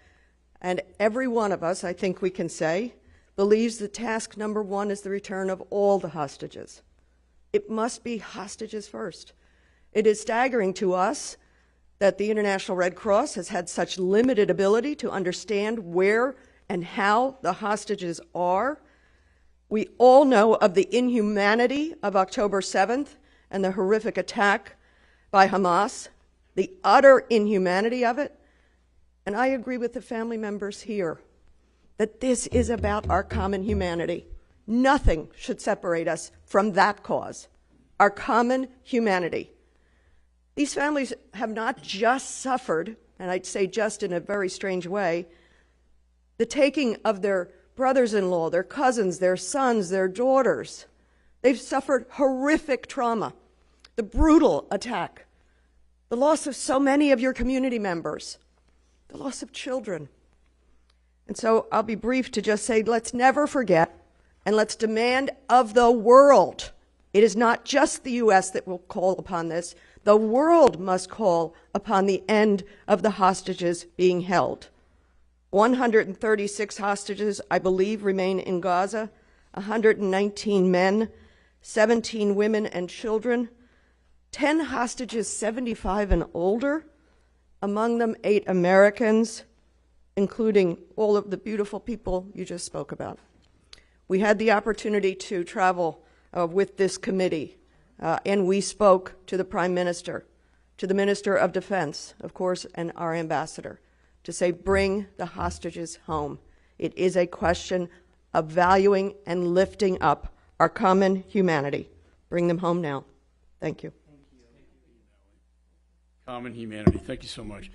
And every one of us, I think we can say, believes that task number one is the return of all the hostages. It must be hostages first. It is staggering to us that the International Red Cross has had such limited ability to understand where and how the hostages are. We all know of the inhumanity of October 7th and the horrific attack by Hamas, the utter inhumanity of it. And I agree with the family members here that this is about our common humanity. Nothing should separate us from that cause, our common humanity. These families have not just suffered, and I'd say just in a very strange way, the taking of their brothers-in-law, their cousins, their sons, their daughters. They've suffered horrific trauma, the brutal attack, the loss of so many of your community members, the loss of children. And so I'll be brief to just say, let's never forget, and let's demand of the world. It is not just the U.S. that will call upon this. The world must call upon the end of the hostages being held. 136 hostages, I believe, remain in Gaza, 119 men, 17 women and children, 10 hostages 75 and older, among them 8 Americans, including all of the beautiful people you just spoke about. We had the opportunity to travel with this committee, and we spoke to the Prime Minister, to the Minister of Defense, of course, and our ambassador, to say, bring the hostages home. It is a question of valuing and lifting up our common humanity. Bring them home now. Thank you. Common humanity. Thank you so much.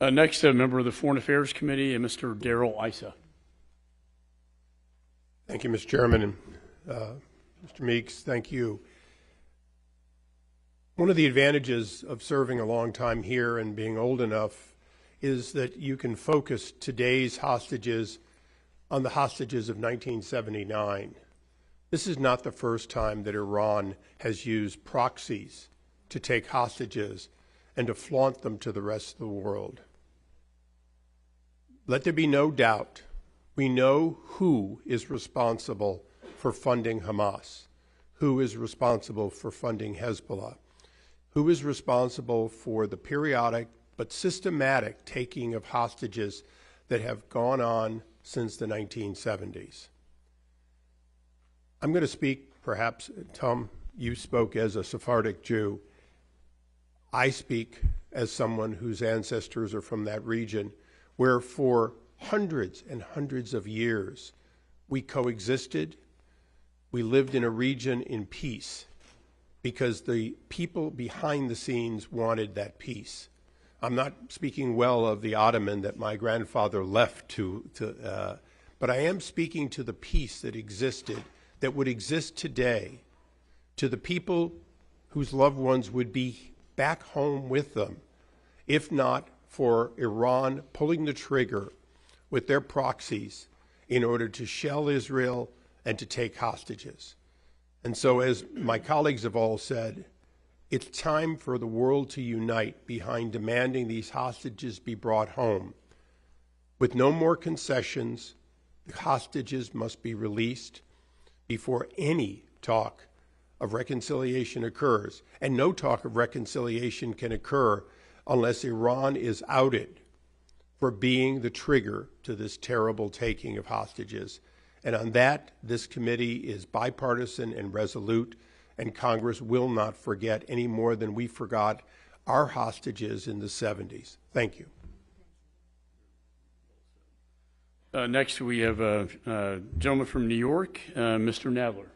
Next, a member of the Foreign Affairs Committee, Mr. Darrell Issa. Thank you, Mr. Chairman. And, Mr. Meeks, thank you. One of the advantages of serving a long time here and being old enough is that you can focus today's hostages on the hostages of 1979. This is not the first time that Iran has used proxies to take hostages and to flaunt them to the rest of the world. Let there be no doubt, we know who is responsible for funding Hamas, who is responsible for funding Hezbollah, who is responsible for the periodic but systematic taking of hostages that have gone on since the 1970s. I'm going to speak, perhaps, Tom, you spoke as a Sephardic Jew. I speak as someone whose ancestors are from that region, where for hundreds and hundreds of years we coexisted, we lived in a region in peace, because the people behind the scenes wanted that peace. I'm not speaking well of the Ottoman that my grandfather left but I am speaking to the peace that existed, that would exist today, to the people whose loved ones would be back home with them, if not for Iran pulling the trigger with their proxies in order to shell Israel and to take hostages. And so, as my colleagues have all said, it's time for the world to unite behind demanding these hostages be brought home. With no more concessions, the hostages must be released before any talk of reconciliation occurs. And no talk of reconciliation can occur unless Iran is outed for being the trigger to this terrible taking of hostages. And on that, this committee is bipartisan and resolute, and Congress will not forget any more than we forgot our hostages in the 70s. Thank you. Next, we have a gentleman from New York, Mr. Nadler.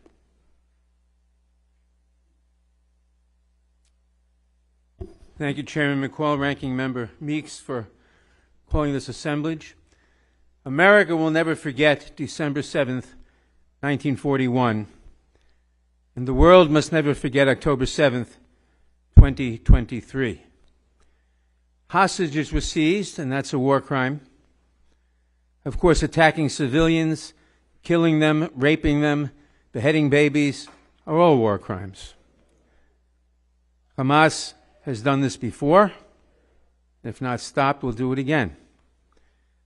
Thank you, Chairman McCaul, Ranking Member Meeks, for calling this assemblage. America will never forget December 7th, 1941, and the world must never forget October 7th, 2023. Hostages were seized, and that's a war crime. Of course, attacking civilians, killing them, raping them, beheading babies are all war crimes. Hamas has done this before. If not stopped, we'll do it again.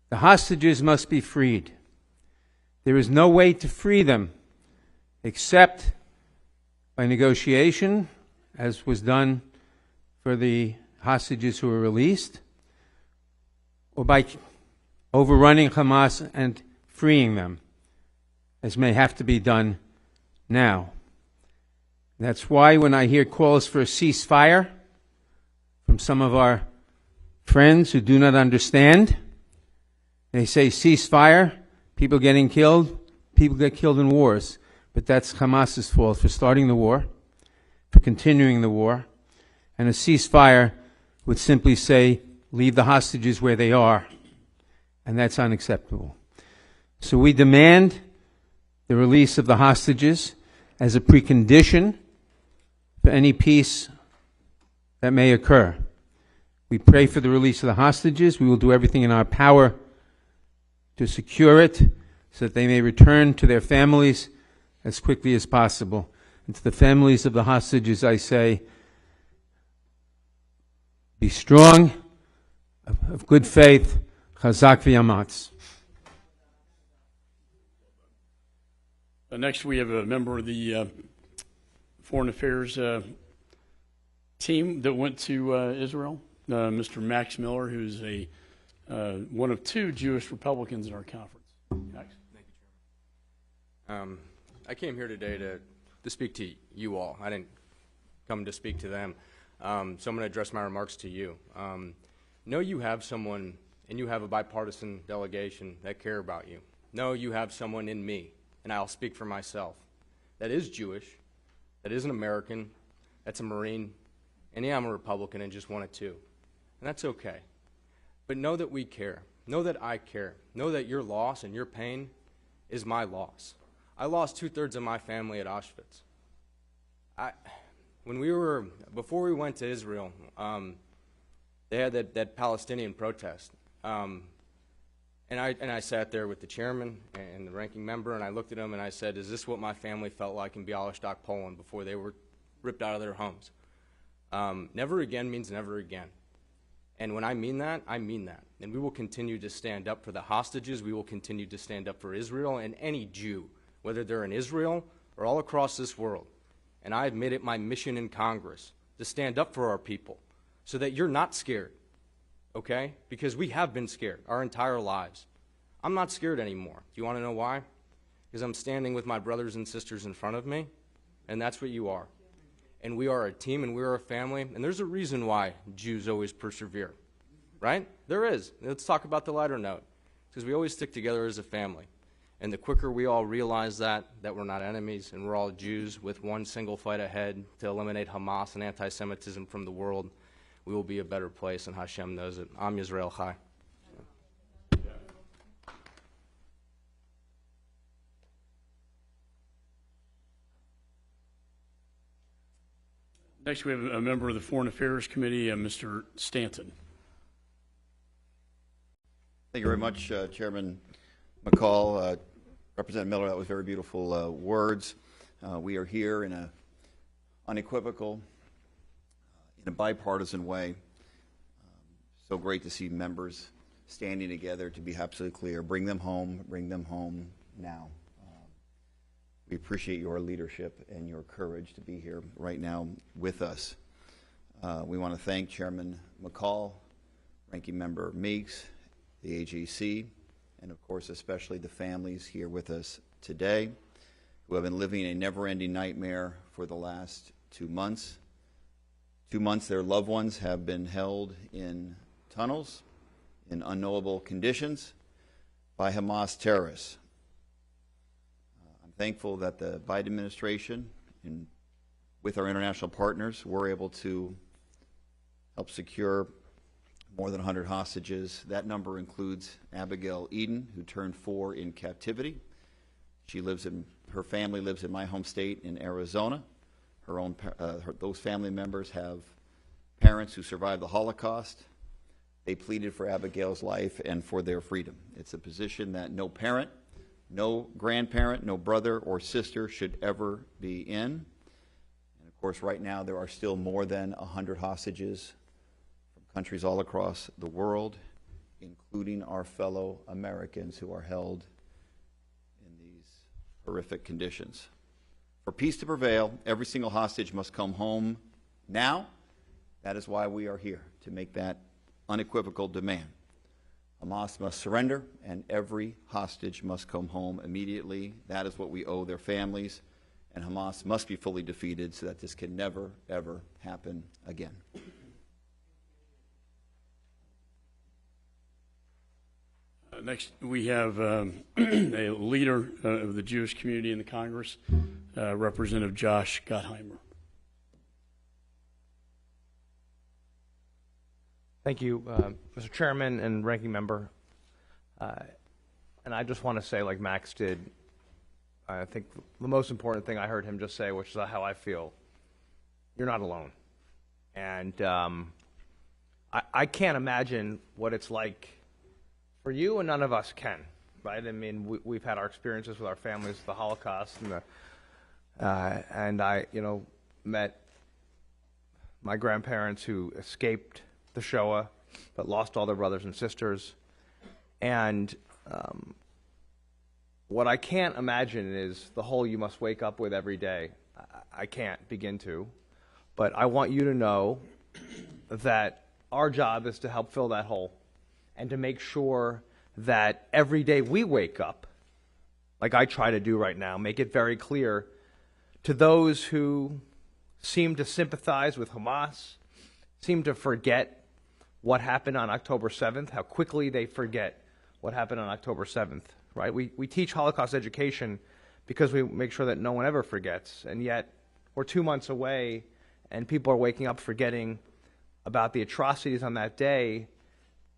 The hostages must be freed. There is no way to free them except by negotiation, as was done for the hostages who were released, or by overrunning Hamas and freeing them, as may have to be done now. That's why when I hear calls for a ceasefire from some of our friends who do not understand, they say ceasefire, people getting killed, people get killed in wars. But that's Hamas's fault for starting the war, for continuing the war. And a ceasefire would simply say, leave the hostages where they are. And that's unacceptable. So we demand the release of the hostages as a precondition for any peace that may occur. We pray for the release of the hostages. We will do everything in our power to secure it so that they may return to their families as quickly as possible. And to the families of the hostages, I say, be strong, of good faith, chazak v'yamatz. Next, we have a member of the Foreign Affairs team that went to Israel, Mr. Max Miller, who's one of two Jewish Republicans in our conference. Max? Thank you, Chairman. I came here today to speak to you all. I didn't come to speak to them. So I'm going to address my remarks to you. Know you have someone, and you have a bipartisan delegation that care about you. Know you have someone in me, and I'll speak for myself, that is Jewish, that is an American, that's a Marine, and yeah, I'm a Republican and just one of two. And that's okay. But know that we care. Know that I care. Know that your loss and your pain is my loss. I lost 2/3 of my family at Auschwitz. Before we went to Israel, they had that Palestinian protest. And I sat there with the chairman and the ranking member, and I looked at him and I said, is this what my family felt like in Bialystok, Poland before they were ripped out of their homes? Never again means never again. And when I mean that, I mean that. And we will continue to stand up for the hostages. We will continue to stand up for Israel and any Jew, whether they're in Israel or all across this world. And I have made it my mission in Congress to stand up for our people so that you're not scared, okay? Because we have been scared our entire lives. I'm not scared anymore. Do you want to know why? Because I'm standing with my brothers and sisters in front of me, and that's what you are. And we are a team, and we are a family, and there's a reason why Jews always persevere, right? There is. Let's talk about the lighter note, because we always stick together as a family. And the quicker we all realize that we're not enemies and we're all Jews with one single fight ahead to eliminate Hamas and anti-Semitism from the world, we will be a better place, and Hashem knows it. Am Yisrael Chai. Next, we have a member of the Foreign Affairs Committee, Mr. Stanton. Thank you very much, Chairman McCaul. Representative Miller, that was very beautiful words. We are here in a unequivocal, in a bipartisan way. So great to see members standing together to be absolutely clear. Bring them home now. We appreciate your leadership and your courage to be here right now with us. We want to thank Chairman McCaul, Ranking Member Meeks, the AJC, and of course especially the families here with us today who have been living a never-ending nightmare for the last 2 months. 2 months their loved ones have been held in tunnels in unknowable conditions by Hamas terrorists. I'm thankful that the Biden administration, with our international partners, were able to help secure more than 100 hostages. That number includes Abigail Eden, who turned 4 in captivity. Her family lives in my home state in Arizona. Those family members have parents who survived the Holocaust. They pleaded for Abigail's life and for their freedom. It's a position that no parent, no grandparent, no brother or sister should ever be in. And of course, right now there are still more than 100 hostages from countries all across the world, including our fellow Americans who are held in these horrific conditions. For peace to prevail, every single hostage must come home now. That is why we are here, to make that unequivocal demand. Hamas must surrender, and every hostage must come home immediately. That is what we owe their families, and Hamas must be fully defeated so that this can never, ever happen again. Next, we have a leader of the Jewish community in the Congress, Representative Josh Gottheimer. Thank you, Mr. Chairman and Ranking Member. And I just want to say, like Max did, I think the most important thing I heard him just say, which is how I feel, you're not alone. And I can't imagine what it's like for you, and none of us can, right? I mean, we've had our experiences with our families, the Holocaust, and I, met my grandparents who escaped the Shoah, but lost all their brothers and sisters. And what I can't imagine is the hole you must wake up with every day. I can't begin to. But I want you to know that our job is to help fill that hole and to make sure that every day we wake up, like I try to do right now, make it very clear to those who seem to sympathize with Hamas, seem to forget what happened on October 7th, how quickly they forget what happened on October 7th, right? We teach Holocaust education because we make sure that no one ever forgets, and yet we're 2 months away and people are waking up forgetting about the atrocities on that day,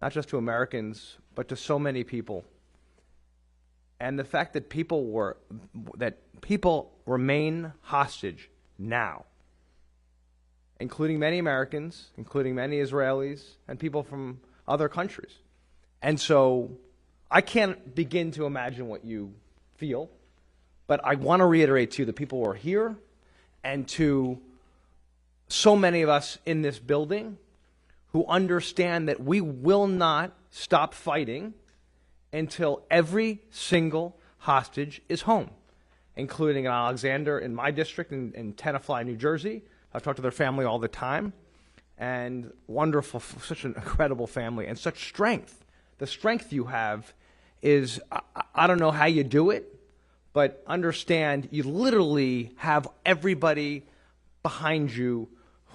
not just to Americans, but to so many people. And the fact that people remain hostage now including many Americans, including many Israelis, and people from other countries. And so I can't begin to imagine what you feel, but I want to reiterate to you, the people who are here, and to so many of us in this building who understand that we will not stop fighting until every single hostage is home, including Alexander in my district in Tenafly, New Jersey. I've talked to their family all the time, and wonderful, such an incredible family, and such strength. The strength you have is, I don't know how you do it, but understand you literally have everybody behind you.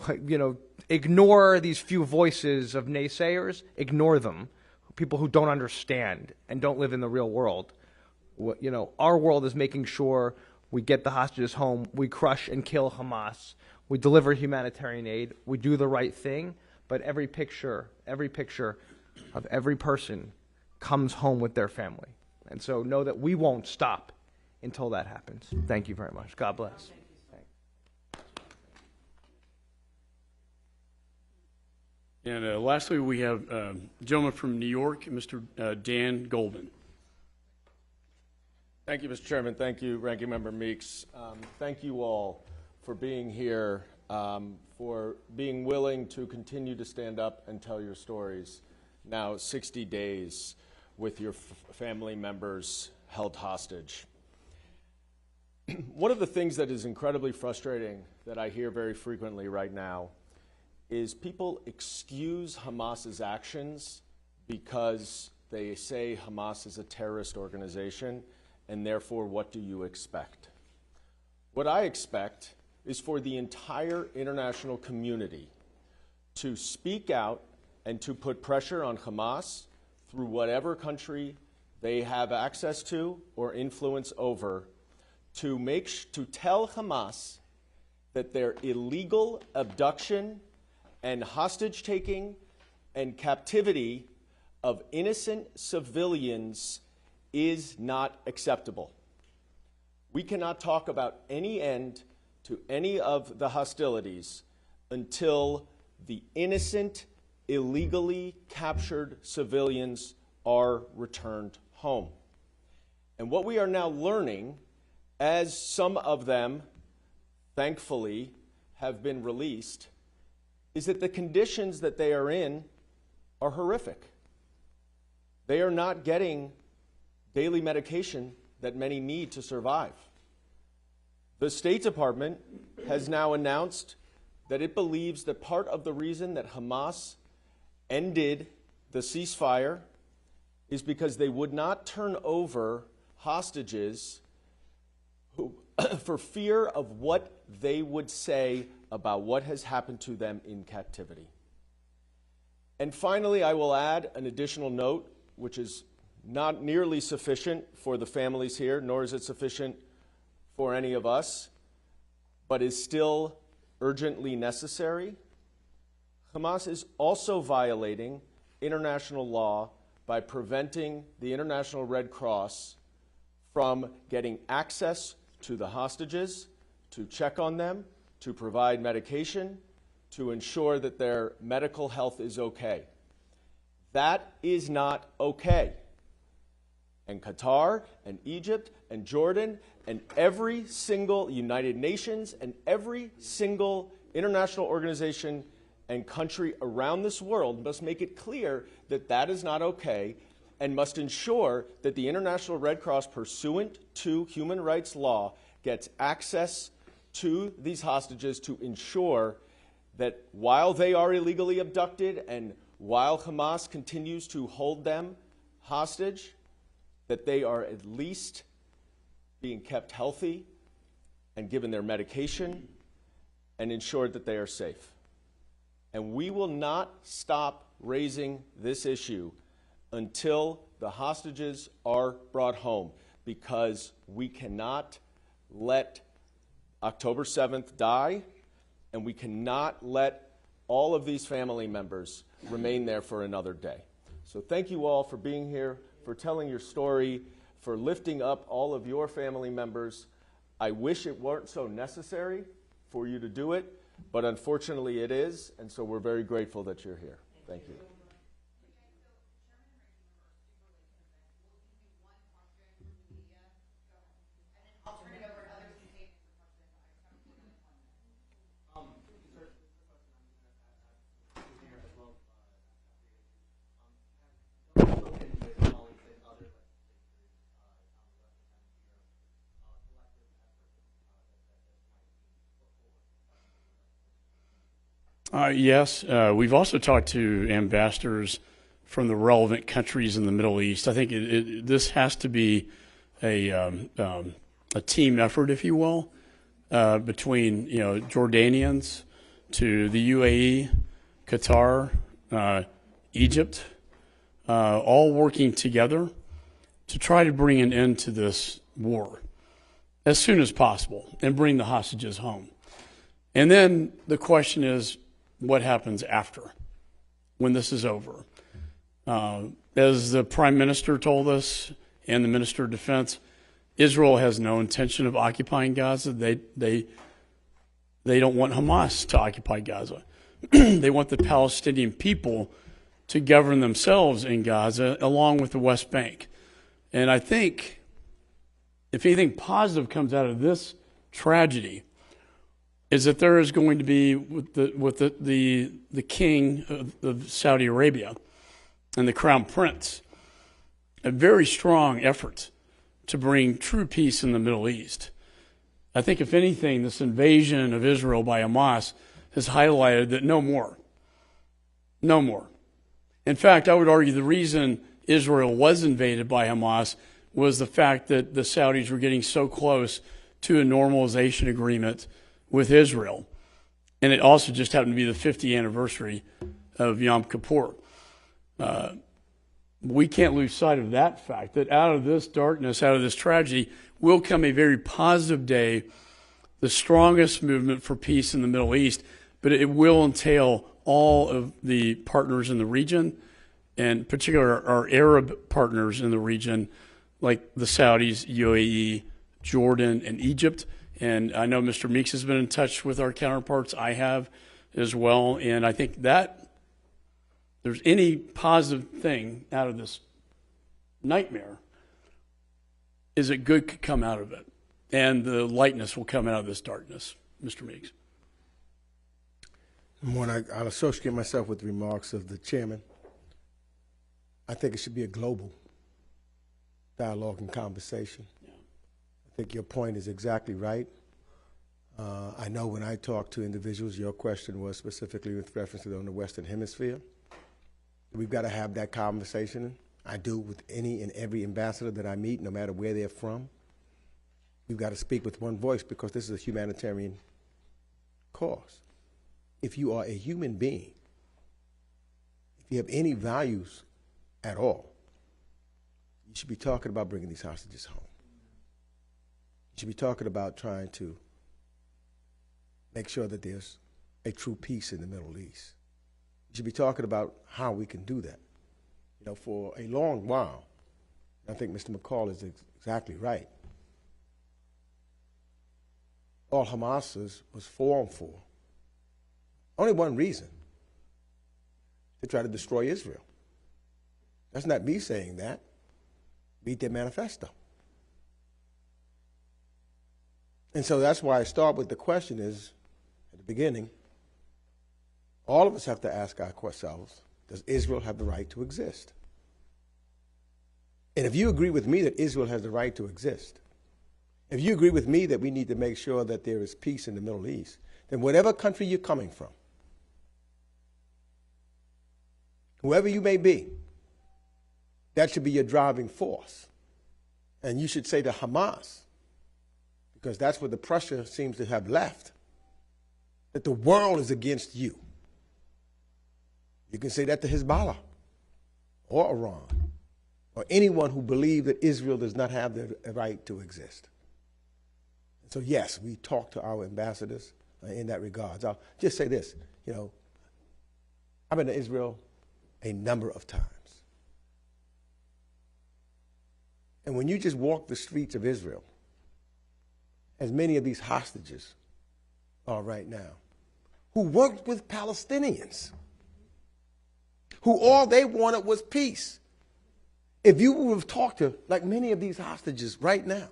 You know, ignore these few voices of naysayers, ignore them, people who don't understand and don't live in the real world. You know, our world is making sure we get the hostages home, we crush and kill Hamas, we deliver humanitarian aid, we do the right thing, but every picture of every person comes home with their family. And so know that we won't stop until that happens. Thank you very much. God bless. And lastly, we have a gentleman from New York, Mr. Dan Goldman. Thank you, Mr. Chairman. Thank you, Ranking Member Meeks. Thank you all for being here, for being willing to continue to stand up and tell your stories. Now 60 days with your family members held hostage. One of the things that is incredibly frustrating that I hear very frequently right now is people excuse Hamas's actions because they say Hamas is a terrorist organization, and therefore, what do you expect? What I expect is for the entire international community to speak out and to put pressure on Hamas through whatever country they have access to or influence over, to tell Hamas that their illegal abduction and hostage-taking and captivity of innocent civilians is not acceptable. We cannot talk about any end to any of the hostilities until the innocent, illegally captured civilians are returned home. And what we are now learning, as some of them, thankfully, have been released, is that the conditions that they are in are horrific. They are not getting daily medication that many need to survive. The State Department has now announced that it believes that part of the reason that Hamas ended the ceasefire is because they would not turn over hostages for fear of what they would say about what has happened to them in captivity. And finally, I will add an additional note, which is not nearly sufficient for the families here, nor is it sufficient for any of us, but is still urgently necessary. Hamas is also violating international law by preventing the International Red Cross from getting access to the hostages, to check on them, to provide medication, to ensure that their medical health is okay. That is not okay. And Qatar and Egypt and Jordan and every single United Nations and every single international organization and country around this world must make it clear that that is not okay, and must ensure that the International Red Cross, pursuant to human rights law, gets access to these hostages to ensure that while they are illegally abducted and while Hamas continues to hold them hostage, that they are at least being kept healthy and given their medication and ensured that they are safe. And we will not stop raising this issue until the hostages are brought home, because we cannot let October 7th die, and we cannot let all of these family members remain there for another day. So thank you all for being here, for telling your story, for lifting up all of your family members. I wish it weren't so necessary for you to do it, But unfortunately it is, and so we're very grateful that you're here. Thank you. Yes, we've also talked to ambassadors from the relevant countries in the Middle East. I think this has to be a team effort, if you will, between Jordanians to the UAE, Qatar, Egypt, all working together to try to bring an end to this war as soon as possible and bring the hostages home. And then the question is, what happens after, when this is over? As the Prime Minister told us and the Minister of Defense, Israel has no intention of occupying Gaza. They don't want Hamas to occupy Gaza. They want the Palestinian people to govern themselves in Gaza along with the West Bank. And I think if anything positive comes out of this tragedy, is that there is going to be, with the king of Saudi Arabia and the crown prince, a very strong effort to bring true peace in the Middle East. I think, if anything, this invasion of Israel by Hamas has highlighted that no more. No more. In fact, I would argue the reason Israel was invaded by Hamas was the fact that the Saudis were getting so close to a normalization agreement with Israel. And it also just happened to be the 50th anniversary of Yom Kippur. We can't lose sight of that fact, that out of this darkness, out of this tragedy, will come a very positive day, the strongest movement for peace in the Middle East, but it will entail all of the partners in the region, and particularly our Arab partners in the region, like the Saudis, UAE, Jordan, and Egypt. And I know Mr. Meeks has been in touch with our counterparts. I have as well. And I think that if there's any positive thing out of this nightmare, is that good could come out of it. And the lightness will come out of this darkness. Mr. Meeks. I'll associate myself with the remarks of the chairman. I think it should be a global dialogue and conversation. I think your point is exactly right. I know when I talk to individuals, your question was specifically with reference to on the Western Hemisphere. We've got to have that conversation. I do with any and every ambassador that I meet, no matter where they're from. We've got to speak with one voice because this is a humanitarian cause. If you are a human being, if you have any values at all, you should be talking about bringing these hostages home. You should be talking about trying to make sure that there's a true peace in the Middle East. You should be talking about how we can do that. For a long while, I think Mr. McCaul is exactly right. All Hamas was formed for only one reason: to try to destroy Israel. That's not me saying that. Read their manifesto. And so that's why I start with the question is, at the beginning, all of us have to ask ourselves, does Israel have the right to exist? And if you agree with me that Israel has the right to exist, if you agree with me that we need to make sure that there is peace in the Middle East, then whatever country you're coming from, whoever you may be, that should be your driving force. And you should say to Hamas, because that's what the pressure seems to have left, that the world is against you. You can say that to Hezbollah or Iran or anyone who believes that Israel does not have the right to exist. And so, yes, we talk to our ambassadors in that regard. I'll just say this, I've been to Israel a number of times. And when you just walk the streets of Israel, as many of these hostages are right now, who worked with Palestinians, who all they wanted was peace. If you would have talked to, like many of these hostages right now,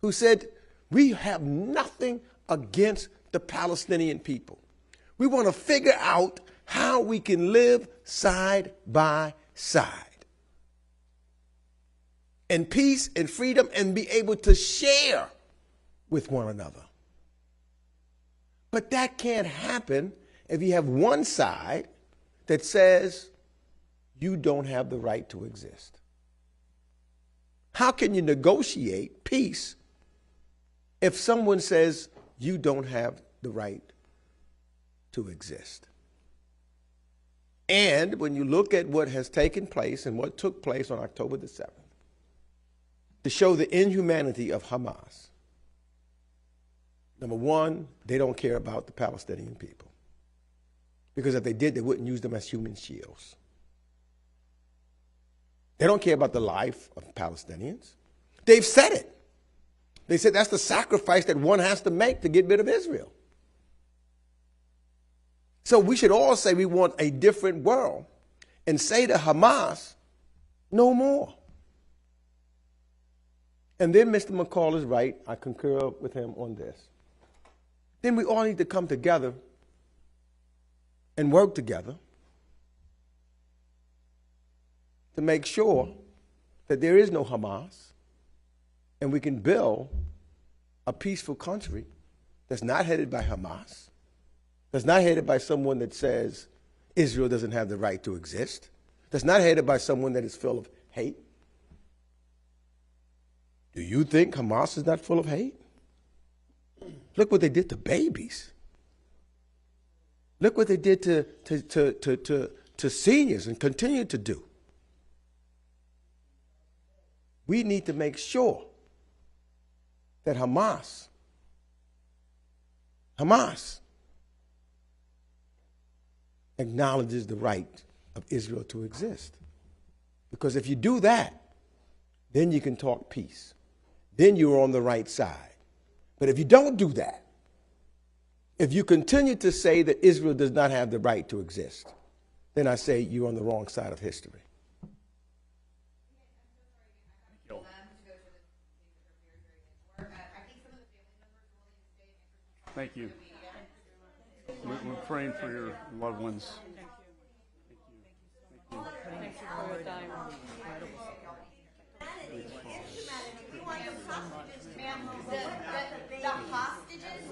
who said, we have nothing against the Palestinian people. We want to figure out how we can live side by side in peace and freedom and be able to share with one another. But that can't happen if you have one side that says you don't have the right to exist. How can you negotiate peace if someone says you don't have the right to exist? And when you look at what has taken place and what took place on October the 7th, to show the inhumanity of Hamas, number one, they don't care about the Palestinian people. Because if they did, they wouldn't use them as human shields. They don't care about the life of Palestinians. They've said it. They said that's the sacrifice that one has to make to get rid of Israel. So we should all say we want a different world and say to Hamas, no more. And then Mr. McCaul is right. I concur with him on this. Then we all need to come together and work together to make sure that there is no Hamas and we can build a peaceful country that's not headed by Hamas, that's not headed by someone that says Israel doesn't have the right to exist, that's not headed by someone that is full of hate. Do you think Hamas is not full of hate? Look what they did to babies. Look what they did to seniors and continue to do. We need to make sure that Hamas acknowledges the right of Israel to exist. Because if you do that, then you can talk peace. Then you're on the right side. But if you don't do that, if you continue to say that Israel does not have the right to exist, then I say you're on the wrong side of history. Thank you. We're praying for your loved ones. Thank you for your time. The hostages